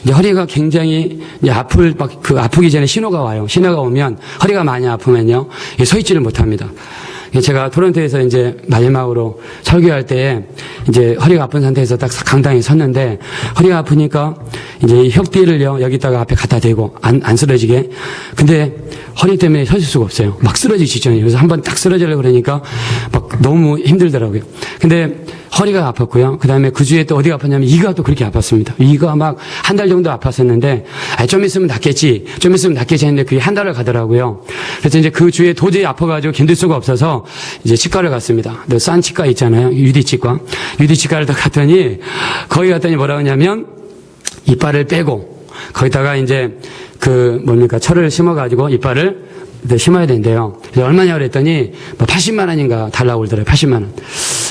이제 허리가 굉장히 이제 아프기 전에 신호가 와요. 신호가 오면 허리가 많이 아프면요, 서 있지를 못합니다. 제가 토론토에서 이제 마지막으로 설교할 때 이제 허리가 아픈 상태에서 딱 강당에 섰는데, 허리가 아프니까 이제 협비를요 여기다가 앞에 갖다 대고 안 쓰러지게. 근데 허리 때문에 서 있을 수가 없어요. 막 쓰러지기 직전이에요. 그래서 한번 딱 쓰러지려고 그러니까 막 너무 힘들더라고요. 근데 허리가 아팠고요. 그 다음에 그 주에 또 어디가 아팠냐면 이가 또 그렇게 아팠습니다. 이가 막 한 달 정도 아팠었는데, 좀 있으면 낫겠지 했는데 그게 한 달을 가더라고요. 그래서 이제 그 주에 도저히 아파가지고 견딜 수가 없어서 이제 치과를 갔습니다. 싼 치과 있잖아요. 유디치과. 유디치과를 더 갔더니, 거기 갔더니 뭐라고 하냐면, 이빨을 빼고, 거기다가 이제 철을 심어가지고 이빨을 심어야 된대요. 그래서 얼마냐 그랬더니, 80만 원인가 달라고 그러더라고요. 80만 원.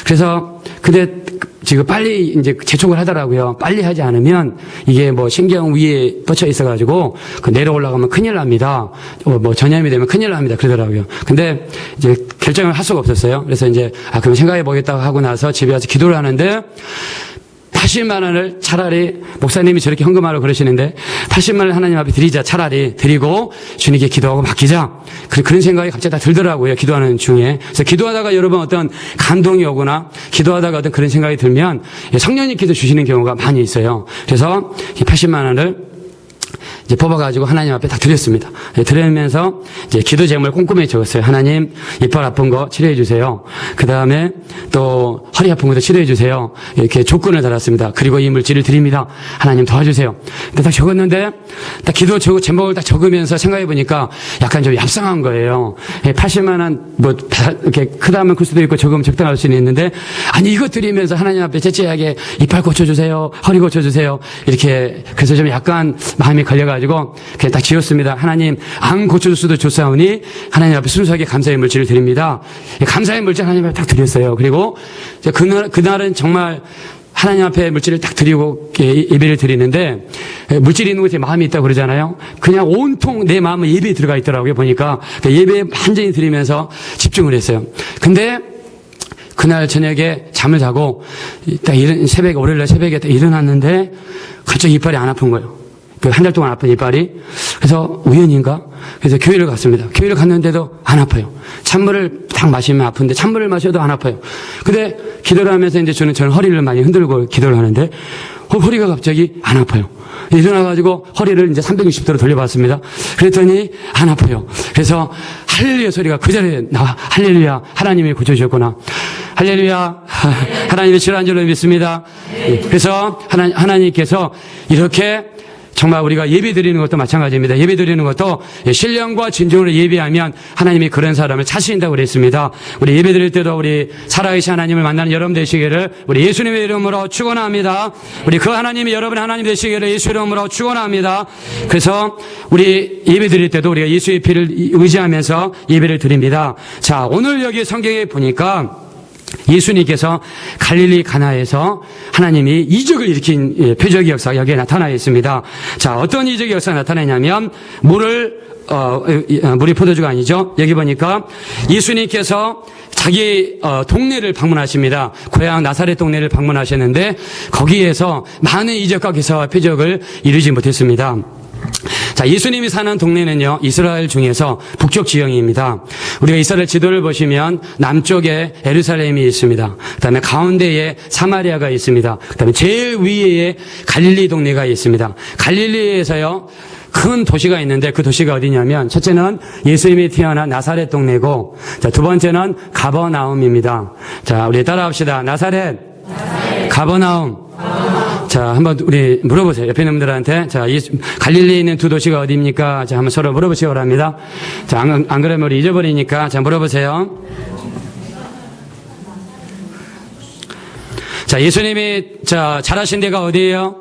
그래서, 근데 지금 빨리 이제 재촉을 하더라고요. 빨리 하지 않으면 이게 뭐 신경 위에 뻗쳐 있어가지고 그 내려 올라가면 큰일 납니다. 뭐 전염이 되면 큰일 납니다. 그러더라고요. 근데 이제 결정을 할 수가 없었어요. 그래서 이제 그럼 생각해 보겠다고 하고 나서 집에 와서 기도를 하는데 80만 원을 차라리 목사님이 저렇게 헌금하라고 그러시는데 80만 원을 하나님 앞에 드리자. 차라리 드리고 주님께 기도하고 맡기자. 그런 생각이 갑자기 다 들더라고요. 기도하는 중에. 그래서 기도하다가 여러분 어떤 감동이 오거나 기도하다가 어떤 그런 생각이 들면 성령님께서 주시는 경우가 많이 있어요. 그래서 80만 원을 이제 뽑아가지고 하나님 앞에 딱 드렸습니다. 드리면서 이제 기도 제목을 꼼꼼히 적었어요. 하나님, 이빨 아픈 거 치료해 주세요. 그 다음에 또 허리 아픈 것도 치료해 주세요. 이렇게 조건을 달았습니다. 그리고 이 물질을 드립니다. 하나님 도와주세요. 근데 딱 적었는데 딱 기도 제목을 딱 적으면서 생각해 보니까 약간 좀 얍상한 거예요. 80만 원 뭐 이렇게 크다면 클 수도 있고 적으면 적당할 수는 있는데 아니 이거 드리면서 하나님 앞에 재째하게 이빨 고쳐주세요. 허리 고쳐주세요. 이렇게 그래서 좀 약간 마음이 걸려가지고 그냥 딱 지었습니다. 하나님 안 고쳐줄 수도 좋사오니 하나님 앞에 순수하게 감사의 물질을 드립니다. 감사의 물질 하나님 앞에 딱 드렸어요. 그리고 그날은 정말 하나님 앞에 물질을 딱 드리고 예배를 드리는데 물질이 있는 곳에 마음이 있다고 그러잖아요. 그냥 온통 내 마음은 예배에 들어가 있더라고요. 보니까 예배에 완전히 드리면서 집중을 했어요. 근데 그날 저녁에 잠을 자고 딱 월요일날 새벽에 딱 일어났는데 갑자기 이빨이 안 아픈 거예요. 한 달 동안 아픈 이빨이. 그래서 우연인가? 그래서 교회를 갔습니다. 교회를 갔는데도 안 아파요. 찬물을 딱 마시면 아픈데 찬물을 마셔도 안 아파요. 근데 기도를 하면서 이제 저는 허리를 많이 흔들고 기도를 하는데 허리가 갑자기 안 아파요. 일어나가지고 허리를 이제 360도로 돌려봤습니다. 그랬더니 안 아파요. 그래서 할렐루야 소리가 그 자리에 나와. 할렐루야, 하나님이 고쳐주셨구나. 할렐루야, 하나님의 실한 줄로 믿습니다. 그래서 하나님께서 이렇게 정말 우리가 예배 드리는 것도 마찬가지입니다. 예배 드리는 것도 신령과 진정으로 예배하면 하나님이 그런 사람을 찾으신다고 그랬습니다. 우리 예배 드릴 때도 우리 살아계신 하나님을 만나는 여러분 되시기를 우리 예수님의 이름으로 축원합니다. 우리 그 하나님이 여러분의 하나님 되시기를 예수 이름으로 축원합니다. 그래서 우리 예배 드릴 때도 우리가 예수의 피를 의지하면서 예배를 드립니다. 자, 오늘 여기 성경에 보니까 예수님께서 갈릴리 가나에서 하나님이 이적을 일으킨 표적의 역사가 여기에 나타나 있습니다. 자, 어떤 이적의 역사가 나타나냐면 물이 포도주가 아니죠. 여기 보니까 예수님께서 자기 동네를 방문하십니다. 고향 나사렛 동네를 방문하셨는데 거기에서 많은 이적과 기사와 표적을 이루지 못했습니다. 자, 예수님이 사는 동네는요, 이스라엘 중에서 북쪽 지형입니다. 우리가 이스라엘 지도를 보시면 남쪽에 예루살렘이 있습니다. 그 다음에 가운데에 사마리아가 있습니다. 그 다음에 제일 위에 갈릴리 동네가 있습니다. 갈릴리에서요, 큰 도시가 있는데 그 도시가 어디냐면 첫째는 예수님이 태어난 나사렛 동네고, 자, 두 번째는 가버나움입니다. 자, 우리 따라합시다. 나사렛. 가버나움. 자, 한번 우리 물어보세요. 옆에 있는 분들한테. 자, 갈릴리에 있는 두 도시가 어디입니까? 자, 한번 서로 물어보시기 바랍니다. 자, 안 그러면 우리 잊어버리니까. 자, 물어보세요. 자, 예수님이, 자라신 데가 어디예요?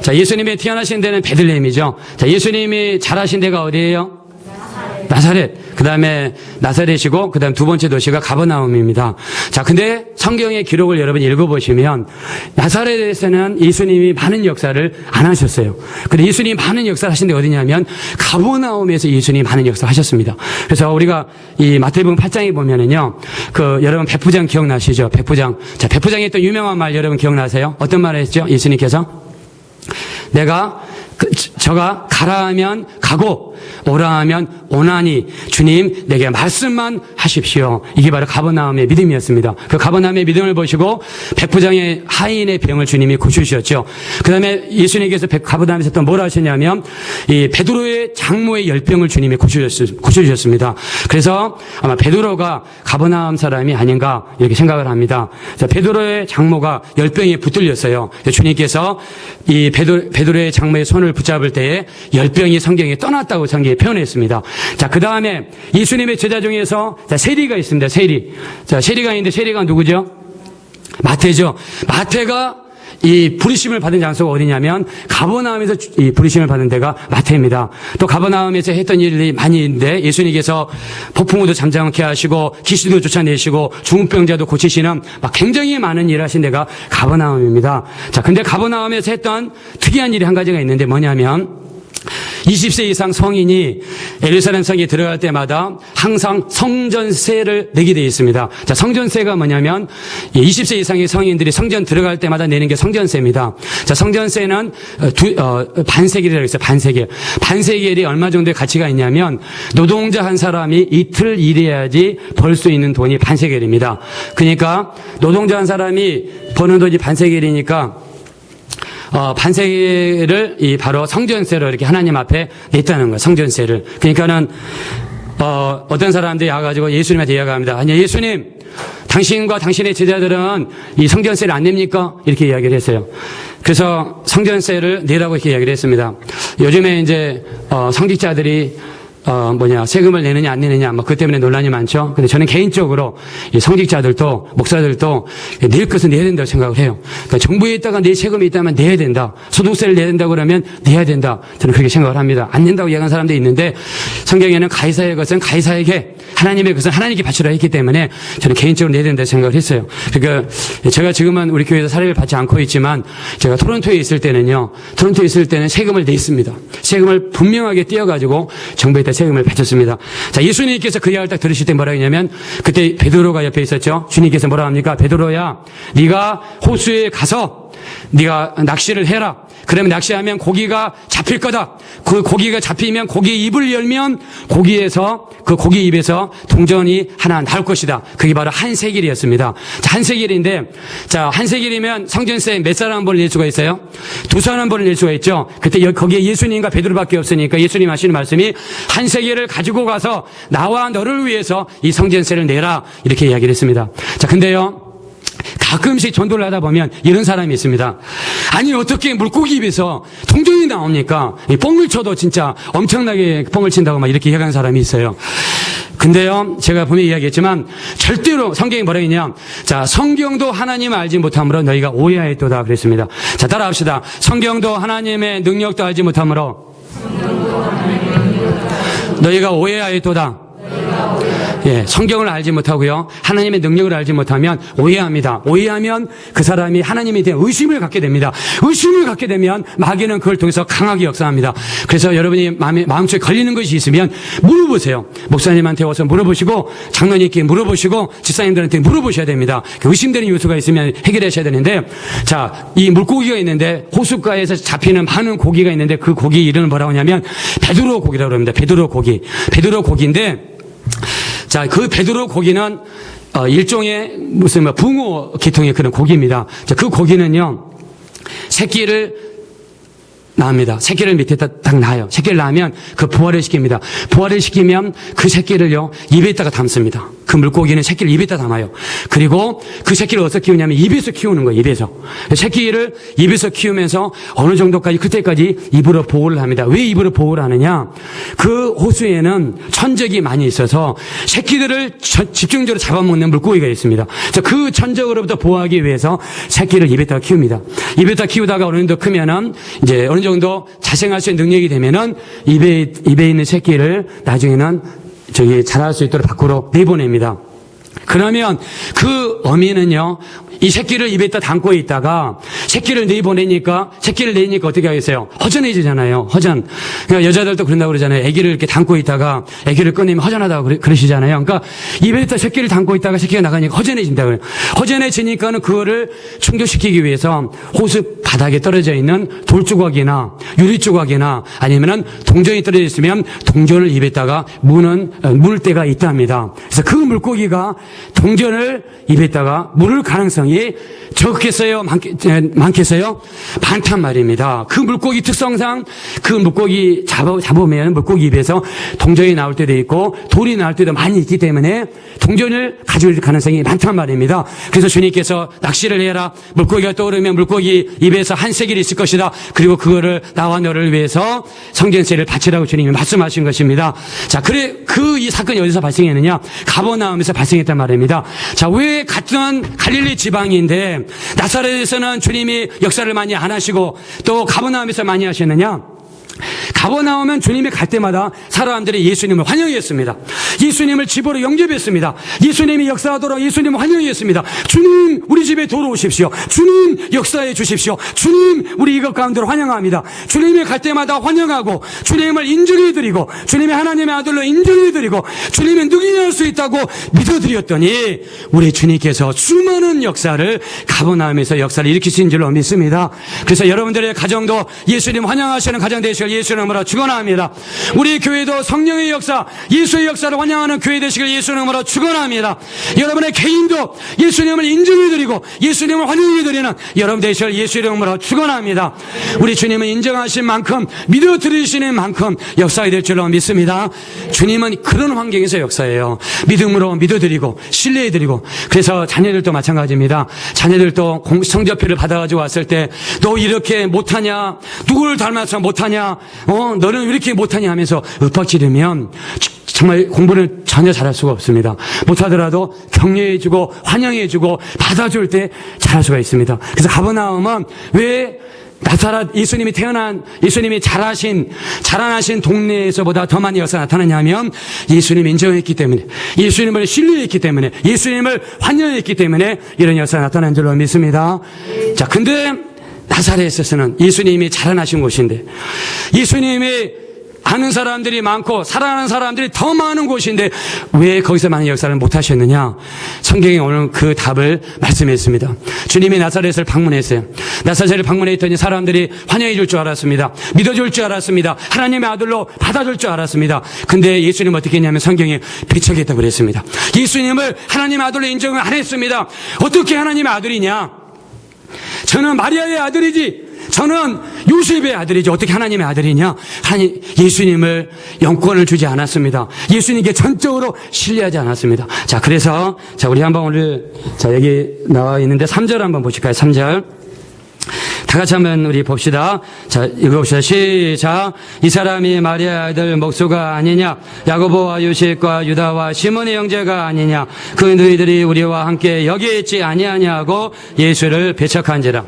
자, 예수님이 태어나신 데는 베들레헴이죠. 자, 예수님이 자라신 데가 어디예요? 나사렛. 그 다음에 나사렛이고, 그 다음 두 번째 도시가 가버나움입니다. 자, 근데 성경의 기록을 여러분 읽어보시면, 나사렛에서는 예수님이 많은 역사를 안 하셨어요. 근데 예수님이 많은 역사를 하신 데 어디냐면, 가버나움에서 예수님이 많은 역사를 하셨습니다. 그래서 우리가 이 마태복음 8장에 보면은요, 여러분 백부장 기억나시죠? 백부장. 자, 백부장이 했던 유명한 말 여러분 기억나세요? 어떤 말을 했죠? 예수님께서? 저가 가라 하면 가고 오라 하면 오나니 주님 내게 말씀만 하십시오. 이게 바로 가버나움의 믿음이었습니다. 그 가버나움의 믿음을 보시고 백부장의 하인의 병을 주님이 고쳐주셨죠. 그 다음에 예수님께서 가버나움에서 또 뭘 하셨냐면 이 베드로의 장모의 열병을 주님이 고쳐주셨습니다. 그래서 아마 베드로가 가버나움 사람이 아닌가 이렇게 생각을 합니다. 베드로의 장모가 열병에 붙들렸어요. 주님께서 이 베드로의 장모의 손을 붙잡을 때에 열병이 성경에 떠났다고 성경에 표현했습니다. 자, 그 다음에 예수님의 제자 중에서 세리가 있습니다. 세리. 자, 세리가 있는데 세리가 누구죠? 마태죠. 마태가 이 부르심을 받은 장소가 어디냐면 가버나움에서 이 부르심을 받은 데가 마태입니다. 또 가버나움에서 했던 일이 많이 있는데 예수님께서 폭풍우도 잠잠케 하시고 귀신도 쫓아내시고 중풍병자도 고치시는 막 굉장히 많은 일을 하신 데가 가버나움입니다. 자, 근데 가버나움에서 했던 특이한 일이 한 가지가 있는데 뭐냐면 20세 이상 성인이 예루살렘 성에 들어갈 때마다 항상 성전세를 내게 되어 있습니다. 자, 성전세가 뭐냐면 20세 이상의 성인들이 성전 들어갈 때마다 내는 게 성전세입니다. 자, 성전세는 반세겔이라고 있어요. 반세겔. 반세겔이 얼마 정도의 가치가 있냐면 노동자 한 사람이 이틀 일해야지 벌 수 있는 돈이 반세겔입니다. 그러니까 노동자 한 사람이 버는 돈이 반세겔이니까 반세겔을 바로 성전세로 이렇게 하나님 앞에 냈다는 거예요. 성전세를. 그러니까는 어떤 사람들이 와가지고 예수님한테 이야기합니다. 아니, 예수님, 당신과 당신의 제자들은 이 성전세를 안 냅니까? 이렇게 이야기를 했어요. 그래서 성전세를 내라고 이렇게 이야기를 했습니다. 요즘에 이제 성직자들이 세금을 내느냐 안 내느냐 그 때문에 논란이 많죠. 근데 저는 개인적으로 이 성직자들도 목사들도 낼 것은 내야 된다고 생각을 해요. 그러니까 정부에 있다가 내 세금이 있다면 내야 된다. 소득세를 내야 된다고 그러면 내야 된다. 저는 그렇게 생각을 합니다. 안 낸다고 이야기하는 사람들이 있는데 성경에는 가이사의 것은 가이사에게, 하나님의 것은 하나님께 바치라 했기 때문에 저는 개인적으로 내야 된다고 생각을 했어요. 그러니까 제가 지금은 우리 교회에서 사례를 받지 않고 있지만 제가 토론토에 있을 때는 세금을 냈습니다. 세금을 분명하게 떼어가지고 정부에다 세금을 바쳤습니다. 자, 예수님께서 그 이야기를 딱 들으실 때 뭐라 했냐면, 그때 베드로가 옆에 있었죠. 주님께서 뭐라 합니까? 베드로야, 네가 호수에 가서 네가 낚시를 해라. 그러면 낚시하면 고기가 잡힐 거다. 그 고기가 잡히면 고기 입을 열면 그 고기 입에서 동전이 하나 나올 것이다. 그게 바로 한 세겔이었습니다. 자, 한 세겔인데, 자, 한 세겔이면 성전세 몇 사람 한 번을 낼 수가 있어요? 두 사람 한 번을 낼 수가 있죠. 그때 거기에 예수님과 베드로밖에 없으니까 예수님 하시는 말씀이 한 세겔을 가지고 가서 나와 너를 위해서 이 성전세를 내라. 이렇게 이야기를 했습니다. 자, 근데요, 가끔씩 전도를 하다 보면 이런 사람이 있습니다. 아니, 어떻게 물고기 입에서 동전이 나옵니까? 뻥을 쳐도 진짜 엄청나게 뻥을 친다고 막 이렇게 이야기하는 사람이 있어요. 근데요, 제가 분명히 이야기했지만 절대로 성경이 뭐라 했냐? 자, 성경도 하나님을 알지 못함으로 너희가 오해하였도다 그랬습니다. 자, 따라합시다. 성경도 하나님의 능력도 알지 못함으로 너희가 오해하였도다. 예, 성경을 알지 못하고요, 하나님의 능력을 알지 못하면 오해합니다. 오해하면 그 사람이 하나님에 대한 의심을 갖게 됩니다. 의심을 갖게 되면 마귀는 그걸 통해서 강하게 역사합니다. 그래서 여러분이 마음속에 걸리는 것이 있으면 물어보세요. 목사님한테 와서 물어보시고, 장로님께 물어보시고, 집사님들한테 물어보셔야 됩니다. 의심되는 요소가 있으면 해결하셔야 되는데, 자, 이 물고기가 있는데 호숫가에서 잡히는 많은 고기가 있는데 그 고기 이름을 뭐라고 하냐면 베드로 고기라고 합니다. 베드로 고기인데, 자, 그 베드로 고기는 일종의 무슨 붕어 계통의 그런 고기입니다. 자, 그 고기는요, 새끼를 낳습니다. 새끼를 밑에다 딱 낳아요. 새끼를 낳으면 그 부화를 시킵니다. 부화를 시키면 그 새끼를요, 입에다가 담습니다. 그 물고기는 새끼를 입에다 담아요. 그리고 그 새끼를 어디서 키우냐면 입에서 키우는 거예요. 입에서. 새끼를 입에서 키우면서 어느 정도까지, 그때까지 입으로 보호를 합니다. 왜 입으로 보호를 하느냐? 그 호수에는 천적이 많이 있어서 새끼들을 집중적으로 잡아먹는 물고기가 있습니다. 그 천적으로부터 보호하기 위해서 새끼를 입에다가 키웁니다. 입에다 키우다가 어느 정도 크면은 이제 어느 정도 자생할 수 있는 능력이 되면은 입에 있는 새끼를 나중에는 자랄 수 있도록 밖으로 내보냅니다. 그러면 그 어미는요, 이 새끼를 입에다 담고 있다가 새끼를 내보내니까 어떻게 하겠어요? 허전해지잖아요. 허전. 그러니까 여자들도 그런다고 그러잖아요. 아기를 이렇게 담고 있다가 아기를 꺼내면 허전하다고 그러시잖아요. 그러니까 입에다 새끼를 담고 있다가 새끼가 나가니까 허전해진다고 그래요. 허전해지니까는 그거를 충족시키기 위해서 호수 바닥에 떨어져 있는 돌조각이나 유리조각이나 아니면은 동전이 떨어져 있으면 동전을 입에다가 물 때가 있답니다. 그래서 그 물고기가 동전을 입에다가 물을 가능성이 적겠어요? 많겠어요? 많단 말입니다. 그 물고기 특성상 그 물고기 잡으면 물고기 입에서 동전이 나올 때도 있고 돌이 나올 때도 많이 있기 때문에 동전을 가지고 있을 가능성이 많단 말입니다. 그래서 주님께서 낚시를 해라. 물고기가 떠오르면 물고기 입에서 한 세겔이 있을 것이다. 그리고 그거를 나와 너를 위해서 성전세를 바치라고 주님이 말씀하신 것입니다. 자, 이 사건이 어디서 발생했느냐? 가버나움에서 발생했단 말입니다. 자, 왜 같은 갈릴리 지방 지방인데 나사렛에서는 주님이 역사를 많이 안 하시고 또 가버나움에서 많이 하셨느냐? 가버나움은 주님이 갈 때마다 사람들이 예수님을 환영했습니다. 예수님을 집으로 영접했습니다. 예수님이 역사하도록 예수님을 환영했습니다. 주님 우리 집에 들어오십시오. 주님 역사해 주십시오. 주님 우리 이것 가운데로 환영합니다. 주님이 갈 때마다 환영하고 주님을 인정해드리고 주님이 하나님의 아들로 인정해드리고 주님이 누구나 할 수 있다고 믿어드렸더니 우리 주님께서 수많은 역사를 가버나움에서 역사를 일으키신 줄로 믿습니다. 그래서 여러분들의 가정도 예수님 환영하시는 가정 되시길 예수의 이름으로 축원합니다. 우리 교회도 성령의 역사, 예수의 역사를 환영하는 교회 되시길 예수의 이름으로 축원합니다. 여러분의 개인도 예수님을 인정해드리고 예수님을 환영해드리는 여러분 되시길 예수의 이름으로 축원합니다. 우리 주님은 인정하신 만큼 믿어드리시는 만큼 역사가 될 줄로 믿습니다. 주님은 그런 환경에서 역사해요. 믿음으로 믿어드리고 신뢰해드리고. 그래서 자녀들도 마찬가지입니다. 자녀들도 성적표를 받아가지고 왔을 때 너 이렇게 못하냐, 누구를 닮아서 못하냐, 너는 왜 이렇게 못하냐 하면서 윽박지르면 정말 공부를 전혀 잘할 수가 없습니다. 못하더라도 격려해주고 환영해주고 받아줄 때 잘할 수가 있습니다. 그래서 가버나움은 왜 나사렛 예수님이 자라나신 동네에서보다 더 많이 역사 나타나냐면 예수님을 인정했기 때문에, 예수님을 신뢰했기 때문에, 예수님을 환영했기 때문에 이런 역사가 나타난 줄로 믿습니다. 자, 근데 나사렛에서는 예수님이 자라나신 곳인데, 예수님이 아는 사람들이 많고 사랑하는 사람들이 더 많은 곳인데 왜 거기서 많은 역사를 못 하셨느냐? 성경이 오늘 그 답을 말씀했습니다. 주님이 나사렛을 방문했어요. 나사렛을 방문했더니 사람들이 환영해 줄 줄 알았습니다. 믿어줄 줄 알았습니다. 하나님의 아들로 받아줄 줄 알았습니다. 근데 예수님은 어떻게 했냐면 성경에 배척했다고 그랬습니다. 예수님을 하나님의 아들로 인정을 안 했습니다. 어떻게 하나님의 아들이냐? 저는 마리아의 아들이지, 저는 요셉의 아들이지 어떻게 하나님의 아들이냐? 예수님을 영권을 주지 않았습니다. 예수님께 전적으로 신뢰하지 않았습니다. 자, 그래서 우리 한번 오늘 여기 나와 있는데 3절 한번 보실까요? 3절 다 같이 한번 우리 봅시다. 자, 읽어봅시다. 시작. 이 사람이 마리아의 아들 목수가 아니냐? 야고보와 요셉과 유다와 시몬의 형제가 아니냐? 그 너희들이 우리와 함께 여기에 있지 아니하냐고 예수를 배척한지라.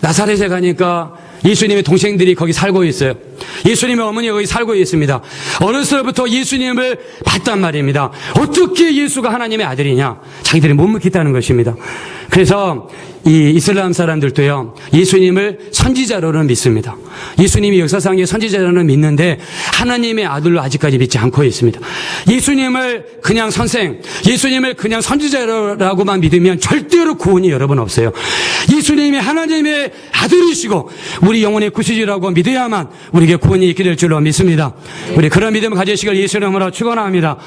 나사렛에 가니까 예수님의 동생들이 거기 살고 있어요. 예수님의 어머니가 거기 살고 있습니다. 어렸을 때부터 예수님을 봤단 말입니다. 어떻게 예수가 하나님의 아들이냐? 자기들이 못 믿겠다는 것입니다. 그래서 이 이슬람 사람들도요, 예수님을 선지자로는 믿습니다. 예수님이 역사상의 선지자로는 믿는데 하나님의 아들로 아직까지 믿지 않고 있습니다. 예수님을 그냥 선생, 예수님을 그냥 선지자라고만 믿으면 절대로 구원이 여러분 없어요. 예수님이 하나님의 아들이시고 우리 영혼의 구주라고 믿어야만 우리에게 구원이 있게 될 줄로 믿습니다. 우리 그런 믿음을 가지시길 예수 이름으로 축원합니다.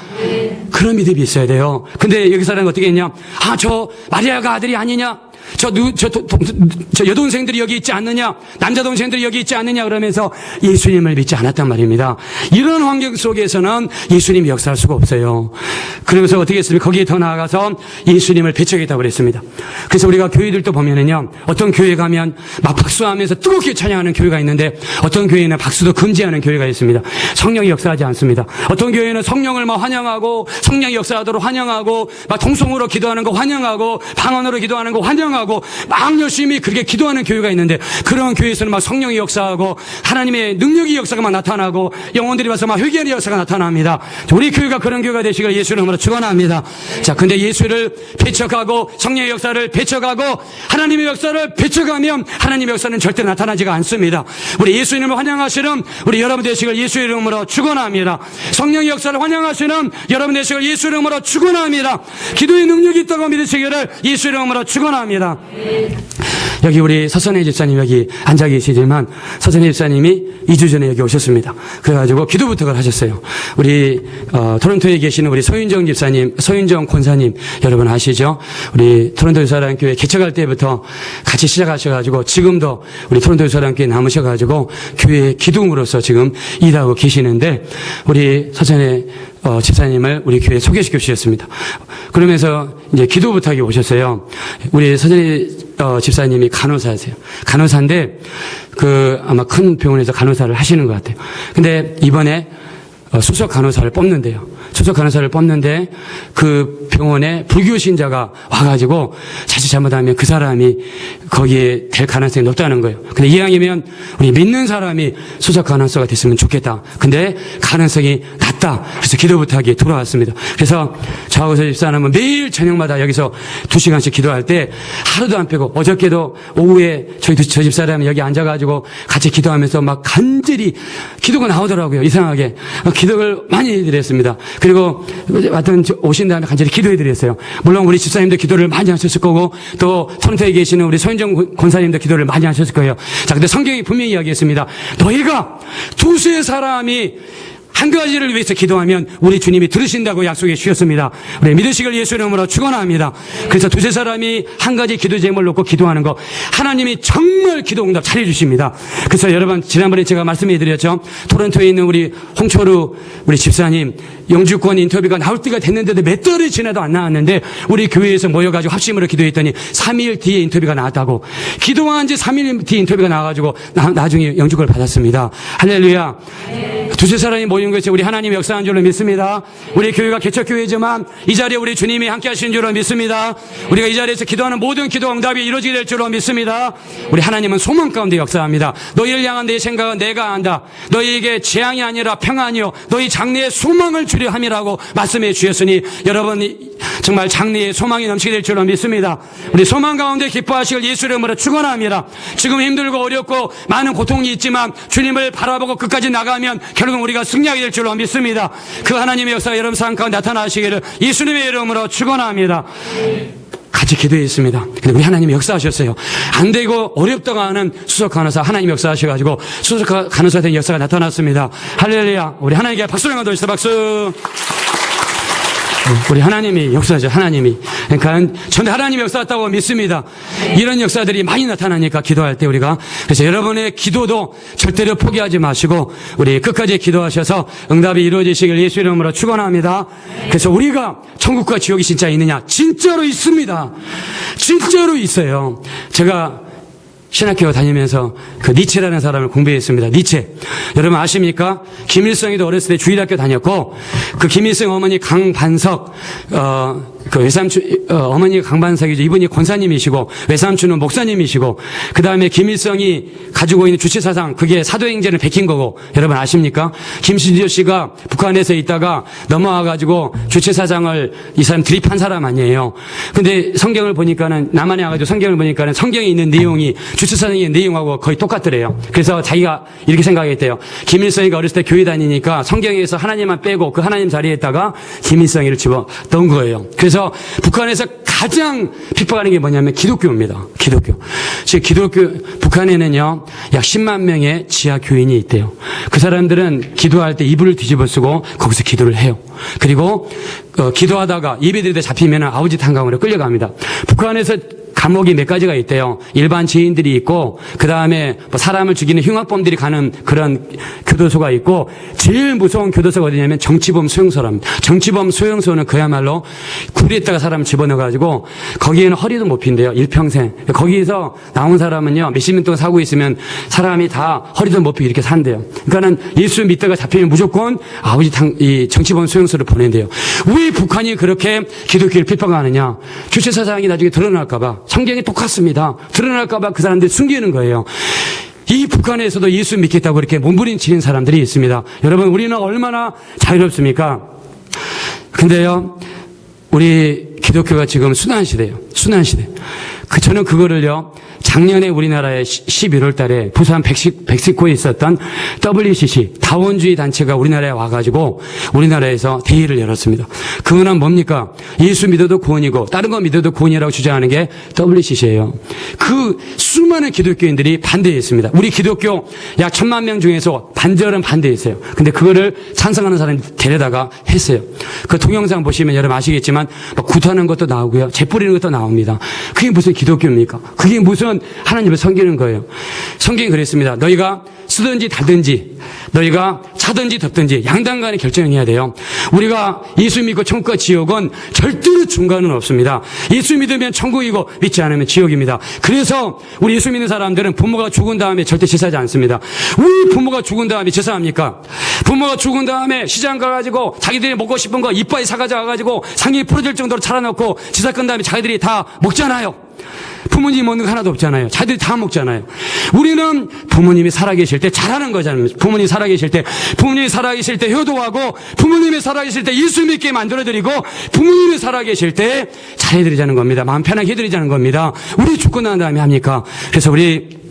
그런 믿음이 있어야 돼요. 근데 여기 사람은 어떻게 했냐? 저 마리아가 아들이 아니냐? 저 여동생들이 여기 있지 않느냐? 남자 동생들이 여기 있지 않느냐? 그러면서 예수님을 믿지 않았단 말입니다. 이런 환경 속에서는 예수님이 역사할 수가 없어요. 그래서 어떻게 했습니까? 거기에 더 나아가서 예수님을 배척했다고 그랬습니다. 그래서 우리가 교회들도 보면은요, 어떤 교회 가면 막 박수하면서 뜨겁게 찬양하는 교회가 있는데 어떤 교회는 박수도 금지하는 교회가 있습니다. 성령이 역사하지 않습니다. 어떤 교회는 성령을 막 환영하고 성령이 역사하도록 환영하고 막 통성으로 기도하는 거 환영하고 방언으로 기도하는 거 환영하고 막 열심히 그렇게 기도하는 교회가 있는데 그런 교회에서는 막 성령이 역사하고 하나님의 능력이 역사가 막 나타나고 영혼들이 와서 막 회개하는 역사가 나타납니다. 우리 교회가 그런 교회가 되시길 예수 이름으로 축원합니다. 자, 근데 예수를 배척하고 성령의 역사를 배척하고 하나님의 역사를 배척하면 하나님의 역사는 절대 나타나지가 않습니다. 우리 예수 이름을 환영하시는 우리 여러분 되시길 예수 이름으로 축원합니다. 성령의 역사를 환영하시는 여러분 되시길 예수 이름으로 축원합니다. 기도의 능력이 있다고 믿으시기를 예수 이름으로 축원합니다. 여기 우리 서선혜 집사님 여기 앉아 계시지만 서선혜 집사님이 2주 전에 여기 오셨습니다. 그래가지고 기도 부탁을 하셨어요. 우리 토론토에 계시는 우리 소윤정 집사님, 소윤정 권사님 여러분 아시죠? 우리 토론토 유사랑교회 개척할 때부터 같이 시작하셔가지고 지금도 우리 토론토 유사랑교회 남으셔가지고 교회 기둥으로서 지금 일하고 계시는데 우리 서선혜 집사님을 우리 교회에 소개시켜 주셨습니다. 그러면서 이제 기도 부탁이 오셨어요. 우리 서전희 집사님이 간호사세요. 간호사인데 아마 큰 병원에서 간호사를 하시는 것 같아요. 근데 이번에 수석 간호사를 뽑는데요. 수석 간호사를 뽑는데 그 병원에 불교 신자가 와가지고 자칫 잘못하면 그 사람이 거기에 될 가능성이 높다는 거예요. 근데 이왕이면 우리 믿는 사람이 수석 간호사가 됐으면 좋겠다. 근데 가능성이 낮다. 그래서 기도 부탁이 들어왔습니다. 그래서 저하고 저 집사람은 매일 저녁마다 여기서 2시간씩 기도할 때 하루도 안 빼고 어저께도 오후에 저 집사람이 여기 앉아가지고 같이 기도하면서 막 간절히 기도가 나오더라고요. 이상하게. 기도를 많이 해드렸습니다. 그리고 하여튼 오신 다음에 간절히 기도해드렸어요. 물론 우리 집사님도 기도를 많이 하셨을 거고 또 토론토에 계시는 우리 손인정 권사님도 기도를 많이 하셨을 거예요. 자, 근데 성경이 분명히 이야기했습니다. 너희가 두세 사람이 한 가지를 위해서 기도하면 우리 주님이 들으신다고 약속해 주셨습니다. 우리 믿으시길 예수 이름으로 축원합니다. 그래서 두세 사람이 한 가지 기도 제목을 놓고 기도하는 거 하나님이 정말 기도 응답 잘해 주십니다. 그래서 여러분 지난번에 제가 말씀해 드렸죠. 토론토에 있는 우리 홍철우 우리 집사님 영주권 인터뷰가 나올 때가 됐는데도 몇 달이 지나도 안 나왔는데 우리 교회에서 모여가지고 합심으로 기도했더니 3일 뒤에 인터뷰가 나왔다고. 기도한 지 3일 뒤에 인터뷰가 나와가지고 나중에 영주권을 받았습니다. 할렐루야. 두세 사람이 모인 것이 우리 하나님의 역사한 줄로 믿습니다. 우리 교회가 개척교회지만 이 자리에 우리 주님이 함께 하시는 줄로 믿습니다. 우리가 이 자리에서 기도하는 모든 기도 응답이 이루어지게 될 줄로 믿습니다. 우리 하나님은 소망 가운데 역사합니다. 너희를 향한 내 생각은 내가 안다. 너희에게 재앙이 아니라 평안이요 너희 장래에 소망을 주려 함이라고 말씀해 주셨으니 여러분이 정말 장래에 소망이 넘치게 될 줄로 믿습니다. 우리 소망 가운데 기뻐하시길 예수 이름으로 축원합니다. 지금 힘들고 어렵고 많은 고통이 있지만 주님을 바라보고 끝까지 나가면 결국 우리가 승리하게 될 줄로 믿습니다. 그 하나님의 역사가 여러분 삶 가운데 나타나시기를 예수님의 이름으로 축원합니다. 같이 기도했습니다. 근데 우리 하나님이 역사하셨어요. 안 되고 어렵다고 하는 수석 간호사 하나님이 역사하셔가지고 수석 간호사 된 역사가 나타났습니다. 할렐루야. 우리 하나님께 박수를 한번 더 주시죠. 박수. 우리 하나님이 역사죠. 하나님이. 그러니까 저는 하나님이 역사했다고 믿습니다. 이런 역사들이 많이 나타나니까 기도할 때 우리가 그래서 여러분의 기도도 절대로 포기하지 마시고 우리 끝까지 기도하셔서 응답이 이루어지시길 예수 이름으로 축원합니다. 그래서 우리가 천국과 지옥이 진짜 있느냐? 진짜로 있습니다. 진짜로 있어요. 제가 신학교 다니면서 그 니체라는 사람을 공부했습니다. 니체. 여러분 아십니까? 김일성이도 어렸을 때 주일학교 다녔고 그 김일성 어머니 강반석 그 외삼촌 어머니가 강반석이죠. 이분이 권사님이시고 외삼촌은 목사님이시고 그 다음에 김일성이 가지고 있는 주체사상 그게 사도행전을 베낀 거고 여러분 아십니까? 김신조 씨가 북한에서 있다가 넘어와가지고 주체사상을 이 사람 드립한 사람 아니에요. 근데 성경을 보니까는 남한에 와가지고 성경을 보니까는 성경에 있는 내용이 주체사상의 내용하고 거의 똑같더래요. 그래서 자기가 이렇게 생각했대요. 김일성이가 어렸을 때 교회 다니니까 성경에서 하나님만 빼고 그 하나님 자리에다가 김일성이를 집어 넣은 거예요. 그래서 북한에서 가장 핍박하는 게 뭐냐면 기독교입니다. 기독교. 즉 기독교 북한에는요 약 10만 명의 지하 교인이 있대요. 그 사람들은 기도할 때 이불을 뒤집어 쓰고 거기서 기도를 해요. 그리고 기도하다가 예배드릴 때 잡히면 아우짓 한강으로 끌려갑니다. 북한에서 감옥이 몇 가지가 있대요. 일반 지인들이 있고 그 다음에 뭐 사람을 죽이는 흉악범들이 가는 그런 교도소가 있고 제일 무서운 교도소가 어디냐면 정치범 수용소랍니다. 정치범 수용소는 그야말로 굴에다가 사람을 집어넣어가지고 거기에는 허리도 못 핀대요. 일평생. 거기서 나온 사람은요 몇십 년 동안 살고 있으면 사람이 다 허리도 못 피고 이렇게 산대요. 그러니까는 예수 믿다가 잡히면 무조건 이 정치범 수용소를 보낸대요. 왜 북한이 그렇게 기독교를 핍박하느냐? 주체사상이 나중에 드러날까봐. 성경이 똑같습니다. 드러날까봐 그 사람들이 숨기는 거예요. 이 북한에서도 예수 믿겠다고 이렇게 몸부림치는 사람들이 있습니다. 여러분 우리는 얼마나 자유롭습니까? 근데요 우리 기독교가 지금 순환시대예요. 순환시대. 저는 그거를요 작년에 우리나라에 11월 달에 부산 백식호에 있었던 WCC 다원주의 단체가 우리나라에 와가지고 우리나라에서 대회를 열었습니다. 그거는 뭡니까? 예수 믿어도 구원이고 다른 거 믿어도 구원이라고 주장하는 게 WCC예요. 그 수많은 기독교인들이 반대했습니다. 우리 기독교 약 1000만 명 중에서 반절은 반대했어요. 근데 그거를 찬성하는 사람이 데려다가 했어요. 그 동영상 보시면 여러분 아시겠지만 막 굿하는 것도 나오고요. 재 뿌리는 것도 나옵니다. 그게 무슨 기독교입니까? 그게 무슨 우리는 하나님을 섬기는 거예요. 성경이 그랬습니다. 너희가 쓰든지 달든지, 너희가 차든지 덥든지 양단간에 결정해야 돼요. 우리가 예수 믿고 천국과 지옥은 절대로 중간은 없습니다. 예수 믿으면 천국이고 믿지 않으면 지옥입니다. 그래서 우리 예수 믿는 사람들은 부모가 죽은 다음에 절대 제사하지 않습니다. 왜 부모가 죽은 다음에 제사합니까? 부모가 죽은 다음에 시장 가가지고 자기들이 먹고 싶은 거 이빨이 사가져가가지고 상이 부러질 정도로 차려놓고 제사 끝 다음에 자기들이 다 먹잖아요. 부모님이 먹는 거 하나도 없잖아요. 자기들이 다 먹잖아요. 우리는 부모님이 살아계실 때 잘하는 거잖아요. 부모님이 살아계실 때 효도하고, 부모님이 살아계실 때 예수 믿게 만들어드리고, 부모님이 살아계실 때 잘해드리자는 겁니다. 마음 편하게 해드리자는 겁니다. 우리 죽고 난 다음에 합니까? 그래서 우리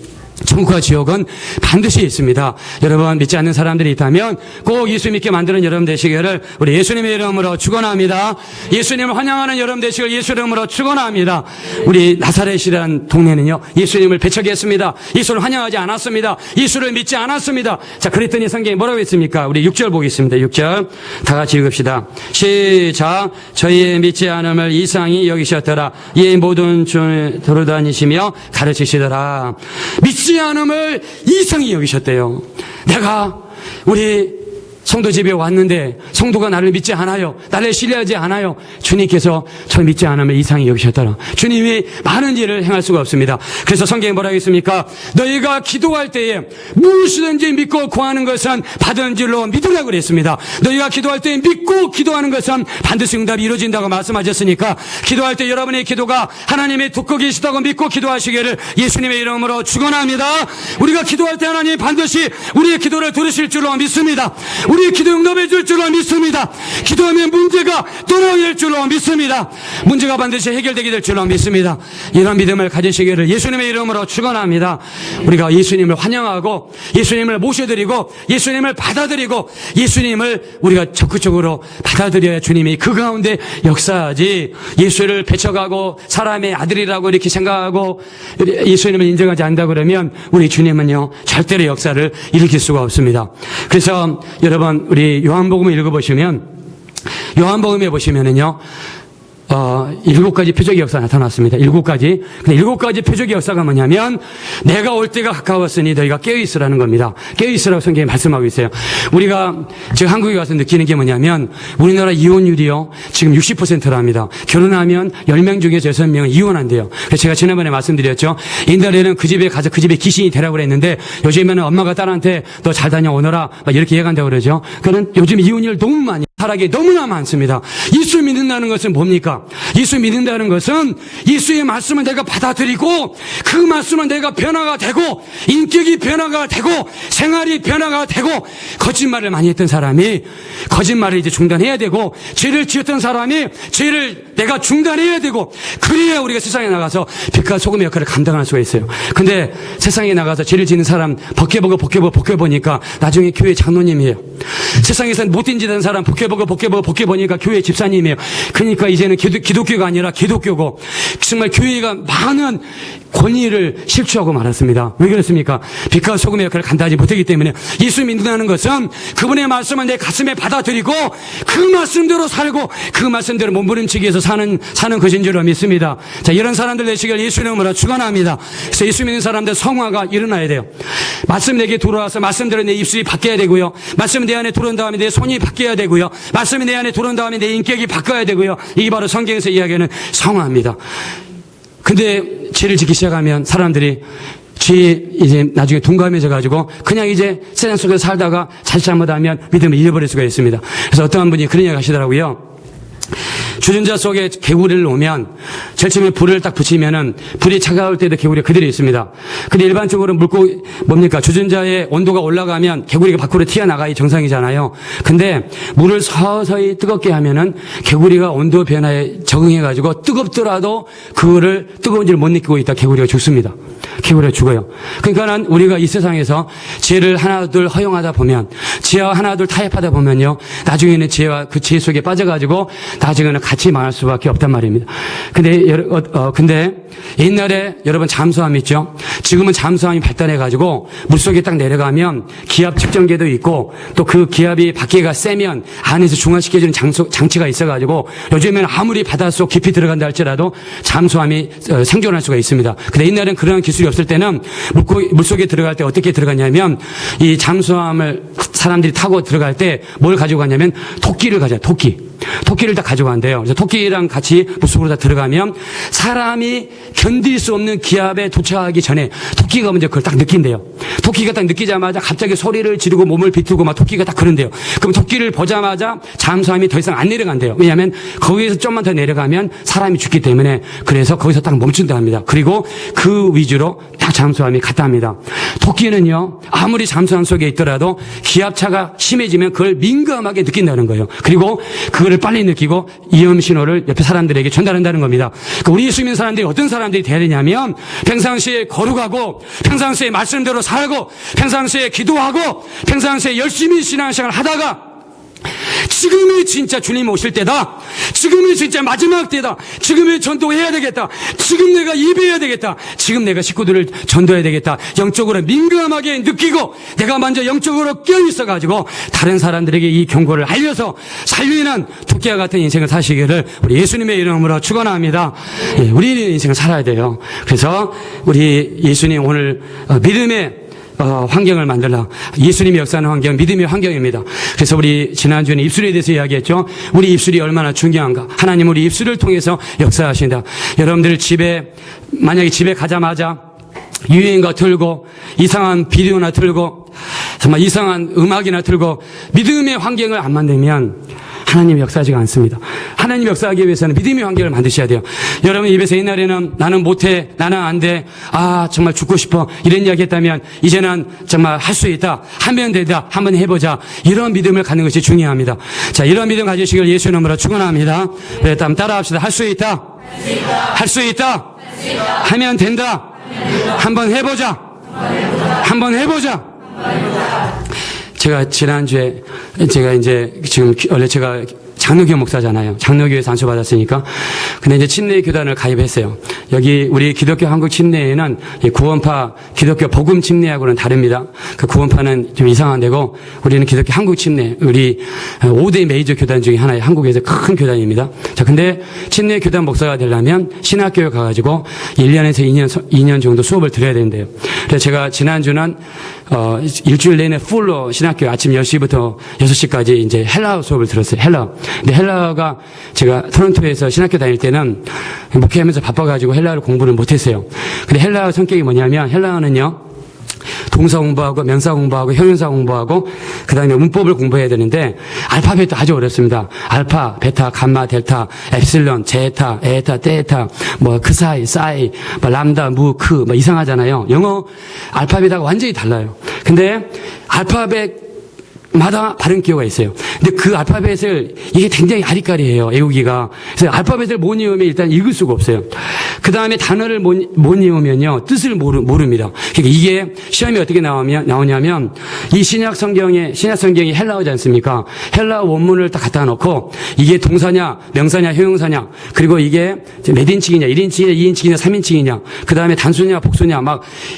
천국과 지옥은 반드시 있습니다. 여러분 믿지 않는 사람들이 있다면 꼭 예수 믿게 만드는 여러분 되시기를 우리 예수님의 이름으로 축원합니다. 예수님을 환영하는 여러분 되시기를 예수 이름으로 축원합니다. 우리 나사렛이라는 동네는요, 예수님을 배척했습니다. 예수를 환영하지 않았습니다. 예수를 믿지 않았습니다. 자, 그랬더니 성경이 뭐라고 했습니까? 우리 6절 보겠습니다. 6절 다 같이 읽읍시다. 시작. 저희의 믿지 않음을 이상히 여기셨더라. 이 모든 중 돌아다니시며 가르치시더라. 믿지 않음을 이상히 여기셨대요. 내가 우리 성도 집에 왔는데 성도가 나를 믿지 않아요. 나를 신뢰하지 않아요. 주님께서 저 믿지 않으면 이상히 여기셨더라. 주님이 많은 일을 행할 수가 없습니다. 그래서 성경에 뭐라고 했습니까? 너희가 기도할 때에 무엇이든지 믿고 구하는 것은 받은 줄로 믿으라고 그랬습니다. 너희가 기도할 때에 믿고 기도하는 것은 반드시 응답이 이루어진다고 말씀하셨으니까 기도할 때 여러분의 기도가 하나님이 듣고 계시다고 믿고 기도하시기를 예수님의 이름으로 축원합니다. 우리가 기도할 때 하나님이 반드시 우리의 기도를 들으실 줄로 믿습니다. 우리의 기도 응답해 줄 줄로 믿습니다. 기도하면 문제가 떠나갈 줄로 믿습니다. 문제가 반드시 해결되게 될 줄로 믿습니다. 이런 믿음을 가지시기를 예수님의 이름으로 축원합니다. 우리가 예수님을 환영하고 예수님을 모셔드리고 예수님을 받아들이고 예수님을 우리가 적극적으로 받아들여야 주님이 그 가운데 역사하지, 예수를 배척하고 사람의 아들이라고 이렇게 생각하고 예수님을 인정하지 않는다 그러면 우리 주님은요 절대로 역사를 일으킬 수가 없습니다. 그래서 여러분 우리 요한복음을 읽어보시면, 요한복음에 보시면은요 7가지 표적의 역사가 나타났습니다. 7가지. 근데 7가지 표적의 역사가 뭐냐면 내가 올 때가 가까웠으니 너희가 깨어있으라는 겁니다. 깨어있으라고 성경이 말씀하고 있어요. 우리가 지금 한국에 가서 느끼는 게 뭐냐면 우리나라 이혼율이요 지금 60%랍니다. 결혼하면 10명 중에서 6명은 이혼한대요. 그래서 제가 지난번에 말씀드렸죠. 옛날에는 그 집에 가서 그 집에 귀신이 되라고 그랬는데 요즘에는 엄마가 딸한테 너 잘 다녀오너라 막 이렇게 얘기한다고 그러죠. 그러는 요즘 이혼율 너무 많이, 타락이 너무나 많습니다. 예수 믿는다는 것은 뭡니까? 예수 믿는다는 것은 예수의 말씀을 내가 받아들이고 그 말씀은 내가 변화가 되고 인격이 변화가 되고 생활이 변화가 되고, 거짓말을 많이 했던 사람이 거짓말을 이제 중단해야 되고, 죄를 지었던 사람이 죄를 내가 중단해야 되고, 그래야 우리가 세상에 나가서 빛과 소금의 역할을 감당할 수가 있어요. 근데 세상에 나가서 죄를 짓는 사람 복해보니까 나중에 교회 장로님이에요. 세상에서는 못된 짓 하는 사람 복해보니까 교회 집사님이에요. 그러니까 이제는 기독교가 아니라 기독교고, 정말 교회가 많은 권위를 실추하고 말았습니다. 왜 그렇습니까? 빛과 소금의 역할을 감당하지 못하기 때문에. 예수 믿는다는 것은 그분의 말씀을 내 가슴에 받아들이고 그 말씀대로 살고 그 말씀대로 몸부림치기 위해서 사는 것인 줄로 믿습니다. 자, 이런 사람들 되시길 예수 이름으로 축원합니다. 그래서 예수 믿는 사람들 성화가 일어나야 돼요. 말씀 내게 들어와서 말씀대로 내 입술이 바뀌어야 되고요. 말씀 내 안에 들어온 다음에 내 손이 바뀌어야 되고요. 말씀이 내 안에 들어온 다음에 내 인격이 바뀌어야 되고요. 이게 바로 성경에서 이야기하는 성화입니다. 근데 죄를 짓기 시작하면 사람들이 죄에 이제 나중에 둔감해져 가지고 그냥 이제 세상 속에서 살다가 잘못하면 믿음을 잃어버릴 수가 있습니다. 그래서 어떤 분이 그런 이야기 하시더라고요. 주전자 속에 개구리를 놓으면 제일 처음에 불을 딱 붙이면은 불이 차가울 때도 개구리가 그대로 있습니다. 근데 일반적으로 뭡니까? 주전자의 온도가 올라가면 개구리가 밖으로 튀어나가야 정상이잖아요. 근데 물을 서서히 뜨겁게 하면은 개구리가 온도 변화에 적응해가지고 뜨겁더라도 그거를 뜨거운 줄 못 느끼고 있다 개구리가 죽습니다. 개구리가 죽어요. 그러니까는 우리가 이 세상에서 죄를 하나둘 허용하다 보면, 죄와 하나둘 타협하다 보면요, 나중에는 죄와 그 죄 속에 빠져가지고 나중에는 같이 망할 수밖에 없단 말입니다. 근데 옛날에 여러분 잠수함 있죠? 지금은 잠수함이 발달해가지고 물속에 딱 내려가면 기압 측정계도 있고 또 그 기압이 밖에가 세면 안에서 중화시켜주는 장치가 있어가지고 요즘에는 아무리 바닷속 깊이 들어간다 할지라도 잠수함이 생존할 수가 있습니다. 근데 옛날에는 그런 기술이 없을 때는 물속에 들어갈 때 어떻게 들어갔냐면 이 잠수함을 사람들이 타고 들어갈 때 뭘 가지고 갔냐면 토끼를 가져요. 토끼를 다 가져간대요. 그래서 토끼랑 같이 물속으로 다 들어가면 사람이 견딜 수 없는 기압에 도착하기 전에 토끼가 먼저 그걸 딱 느낀대요. 토끼가 딱 느끼자마자 갑자기 소리를 지르고 몸을 비틀고 막 토끼가 딱 그런대요. 그럼 토끼를 보자마자 잠수함이 더 이상 안 내려간대요. 왜냐하면 거기에서 좀만 더 내려가면 사람이 죽기 때문에 그래서 거기서 딱 멈춘다 합니다. 그리고 그 위주로 딱 잠수함이 갔다 합니다. 토끼는요, 아무리 잠수함 속에 있더라도 기압차가 심해지면 그걸 민감하게 느낀다는 거예요. 그리고 그거를 빨리 느끼고 위험 신호를 옆에 사람들에게 전달한다는 겁니다. 그러니까 우리 예수 믿는 사람들이 어떤 사람들이 돼야 되냐면 평상시에 거룩하고 평상시에 말씀대로 살고 평상시에 기도하고 평상시에 열심히 신앙생활을 하다가 지금이 진짜 주님 오실 때다. 지금이 진짜 마지막 때다. 지금이 전도해야 되겠다. 지금 내가 예배해야 되겠다. 지금 내가 식구들을 전도해야 되겠다. 영적으로 민감하게 느끼고 내가 먼저 영적으로 깨어있어가지고 다른 사람들에게 이 경고를 알려서 살리는 토끼와 같은 인생을 사시기를 우리 예수님의 이름으로 축원합니다. 예, 우리 인생을 살아야 돼요. 그래서 우리 예수님 오늘 믿음의 환경을 만들라. 예수님이 역사하는 환경, 믿음의 환경입니다. 그래서 우리 지난주에는 입술에 대해서 이야기했죠. 우리 입술이 얼마나 중요한가. 하나님 우리 입술을 통해서 역사하신다. 여러분들 만약에 집에 가자마자 유행가 틀고 이상한 비디오나 틀고 정말 이상한 음악이나 틀고 믿음의 환경을 안 만들면 하나님이 역사하지가 않습니다. 하나님 역사하기 위해서는 믿음의 환경을 만드셔야 돼요. 여러분 입에서 옛날에는 나는 못해, 나는 안 돼, 정말 죽고 싶어 이런 이야기 했다면 이제는 정말 할 수 있다, 하면 된다, 한번 해보자 이런 믿음을 갖는 것이 중요합니다. 자, 이런 믿음 가지시길 예수 이름으로 축원합니다. 네, 다음 따라합시다. 할 수 있다, 할 수 있다, 하면 된다, 한번 해보자, 한번 해보자. 제가 지난주에 원래 제가 장로교 목사잖아요. 장로교에서 안수받았으니까. 근데 이제 침례 교단을 가입했어요. 여기 우리 기독교 한국 침례에는 구원파 기독교 복음 침례하고는 다릅니다. 그 구원파는 좀 이상한 데고 우리는 기독교 한국 침례, 우리 5대 메이저 교단 중에 하나의 한국에서 큰 교단입니다. 자, 근데 침례 교단 목사가 되려면 신학교에 가가지고 1년에서 2년 정도 수업을 들어야 된대요. 그래서 제가 지난주는 일주일 내내 풀로 신학교 아침 10시부터 6시까지 이제 헬라어 수업을 들었어요. 헬라어. 근데 헬라어가 제가 토론토에서 신학교 다닐 때는 목회하면서 바빠가지고 헬라어를 공부를 못했어요. 근데 헬라어 성격이 뭐냐면 헬라어는요, 동사 공부하고 명사 공부하고 형용사 공부하고 그 다음에 문법을 공부해야 되는데 알파벳도 아주 어렵습니다. 알파, 베타, 감마, 델타, 엡실론, 제타, 에타, 테타, 그 사이, 람다, 무, 크, 이상하잖아요. 영어 알파벳하고 완전히 달라요. 근데 알파벳 마다 발음 기호가 있어요. 근데 그 알파벳을 이게 굉장히 아리까리해요. 외우기가. 그래서 알파벳을 못 외우면 일단 읽을 수가 없어요. 그 다음에 단어를 못 외우면요 뜻을 모릅니다. 그러니까 이게 시험이 어떻게 나오냐면 이 신약 성경이 헬라어지 않습니까? 헬라어 원문을 딱 갖다 놓고 이게 동사냐, 명사냐, 형용사냐, 그리고 이게 몇 인칭이냐, 1인칭이냐, 2인칭이냐, 3인칭이냐, 그 다음에 단수냐, 복수냐,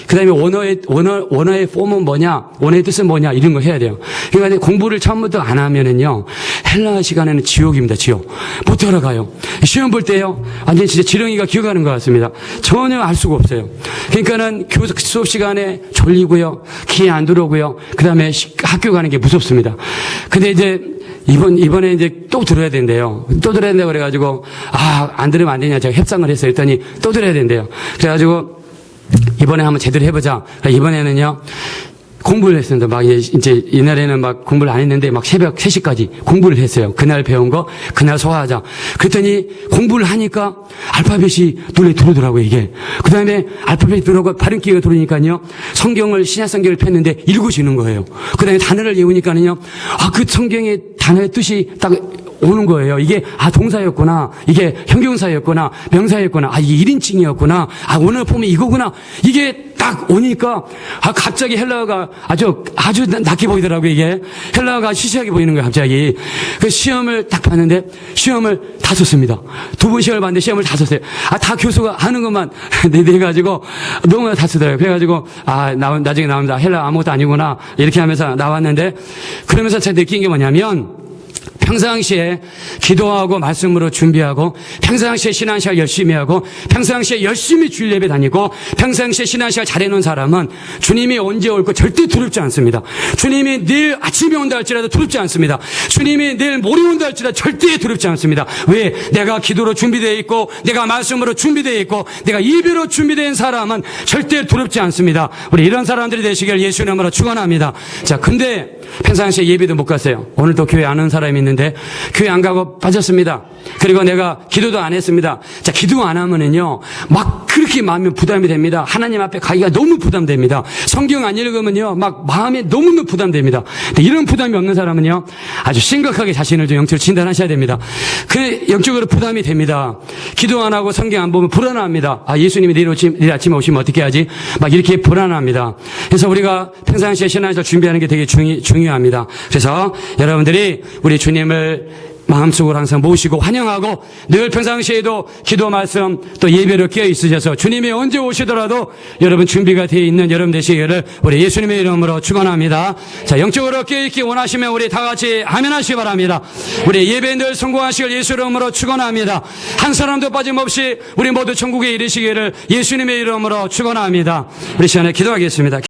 그 다음에 원어의 폼은 뭐냐, 원어의 뜻은 뭐냐 이런 거 해야 돼요. 그러니까 공부를 처음부터 안 하면은요, 헬라어 시간에는 지옥입니다, 지옥. 못 들어가요. 시험 볼 때요, 완전 진짜 지렁이가 기어가는 것 같습니다. 전혀 알 수가 없어요. 그러니까는 수업 시간에 졸리고요, 귀에 안 들어오고요, 그 다음에 학교 가는 게 무섭습니다. 근데 이제 이번에 이제 또 들어야 된대요. 또 들어야 된다고 그래가지고, 안 들으면 안 되냐, 제가 협상을 했어요. 했더니 또 들어야 된대요. 그래가지고, 이번에 한번 제대로 해보자. 이번에는요, 공부를 했습니다. 이제 옛날에는 공부를 안 했는데 새벽 3시까지 공부를 했어요. 그날 배운 거 그날 소화하자. 그랬더니 공부를 하니까 알파벳이 눈에 들어오더라고요, 이게. 그 다음에 알파벳이 들어오고 발음기가 들어오니까요, 신약 성경을 폈는데 읽어지는 거예요. 그 다음에 단어를 외우니까는요, 그 성경의 단어의 뜻이 딱 오는 거예요. 이게 동사였구나, 이게 형용사였구나, 명사였구나, 이게 1인칭이었구나, 원어 폼이 이거구나, 이게 딱 오니까 갑자기 헬라어가 아주 낮게 보이더라고요. 이게 헬라어가 시시하게 보이는 거예요. 갑자기 그 시험을 딱 봤는데 시험을 다 썼습니다. 2번 시험을 봤는데 시험을 다 썼어요. 다 교수가 하는 것만 내가지고 너무나 다 쓰더라고요. 그래가지고 나중에 나옵니다. 헬라어 아무것도 아니구나 이렇게 하면서 나왔는데, 그러면서 제가 느낀 게 뭐냐면, 평상시에 기도하고 말씀으로 준비하고, 평상시에 신앙생활 열심히 하고, 평상시에 열심히 주일 예배 다니고, 평상시에 신앙생활 잘해놓은 사람은 주님이 언제 올까 절대 두렵지 않습니다. 주님이 내일 아침에 온다 할지라도 두렵지 않습니다. 주님이 내일 모레 온다 할지라도 절대 두렵지 않습니다. 왜? 내가 기도로 준비되어 있고, 내가 말씀으로 준비되어 있고, 내가 예배로 준비된 사람은 절대 두렵지 않습니다. 우리 이런 사람들이 되시길 예수 이름으로 축원합니다. 자, 근데 평상시에 예배도 못 갔어요. 오늘도 교회 안 온 사람이 있는데 교회 안 가고 빠졌습니다. 그리고 내가 기도도 안 했습니다. 자, 기도 안 하면은요, 막 그렇게 마음이 부담이 됩니다. 하나님 앞에 가기가 너무 부담됩니다. 성경 안 읽으면요, 막 마음에 너무너무 부담됩니다. 근데 이런 부담이 없는 사람은요, 아주 심각하게 자신을 좀 영적으로 진단하셔야 됩니다. 그 영적으로 부담이 됩니다. 기도 안 하고 성경 안 보면 불안합니다. 예수님이 내일 아침에 오시면 어떻게 하지? 막 이렇게 불안합니다. 그래서 우리가 평상시에 신앙에서 준비하는 게 되게 중요합니다. 그래서 여러분들이 우리 주님을 마음속으로 항상 모시고 환영하고, 늘 평상시에도 기도 말씀 또 예배로 끼어 있으셔서 주님이 언제 오시더라도 여러분 준비가 되어 있는 여러분 되시기를 우리 예수님의 이름으로 축원합니다. 자, 영적으로 끼어 있기 원하시면 우리 다 같이 아멘 하시기 바랍니다. 우리 예배 늘 성공하시길 예수 이름으로 축원합니다. 한 사람도 빠짐없이 우리 모두 천국에 이르시기를 예수님의 이름으로 축원합니다. 우리 시간에 기도하겠습니다.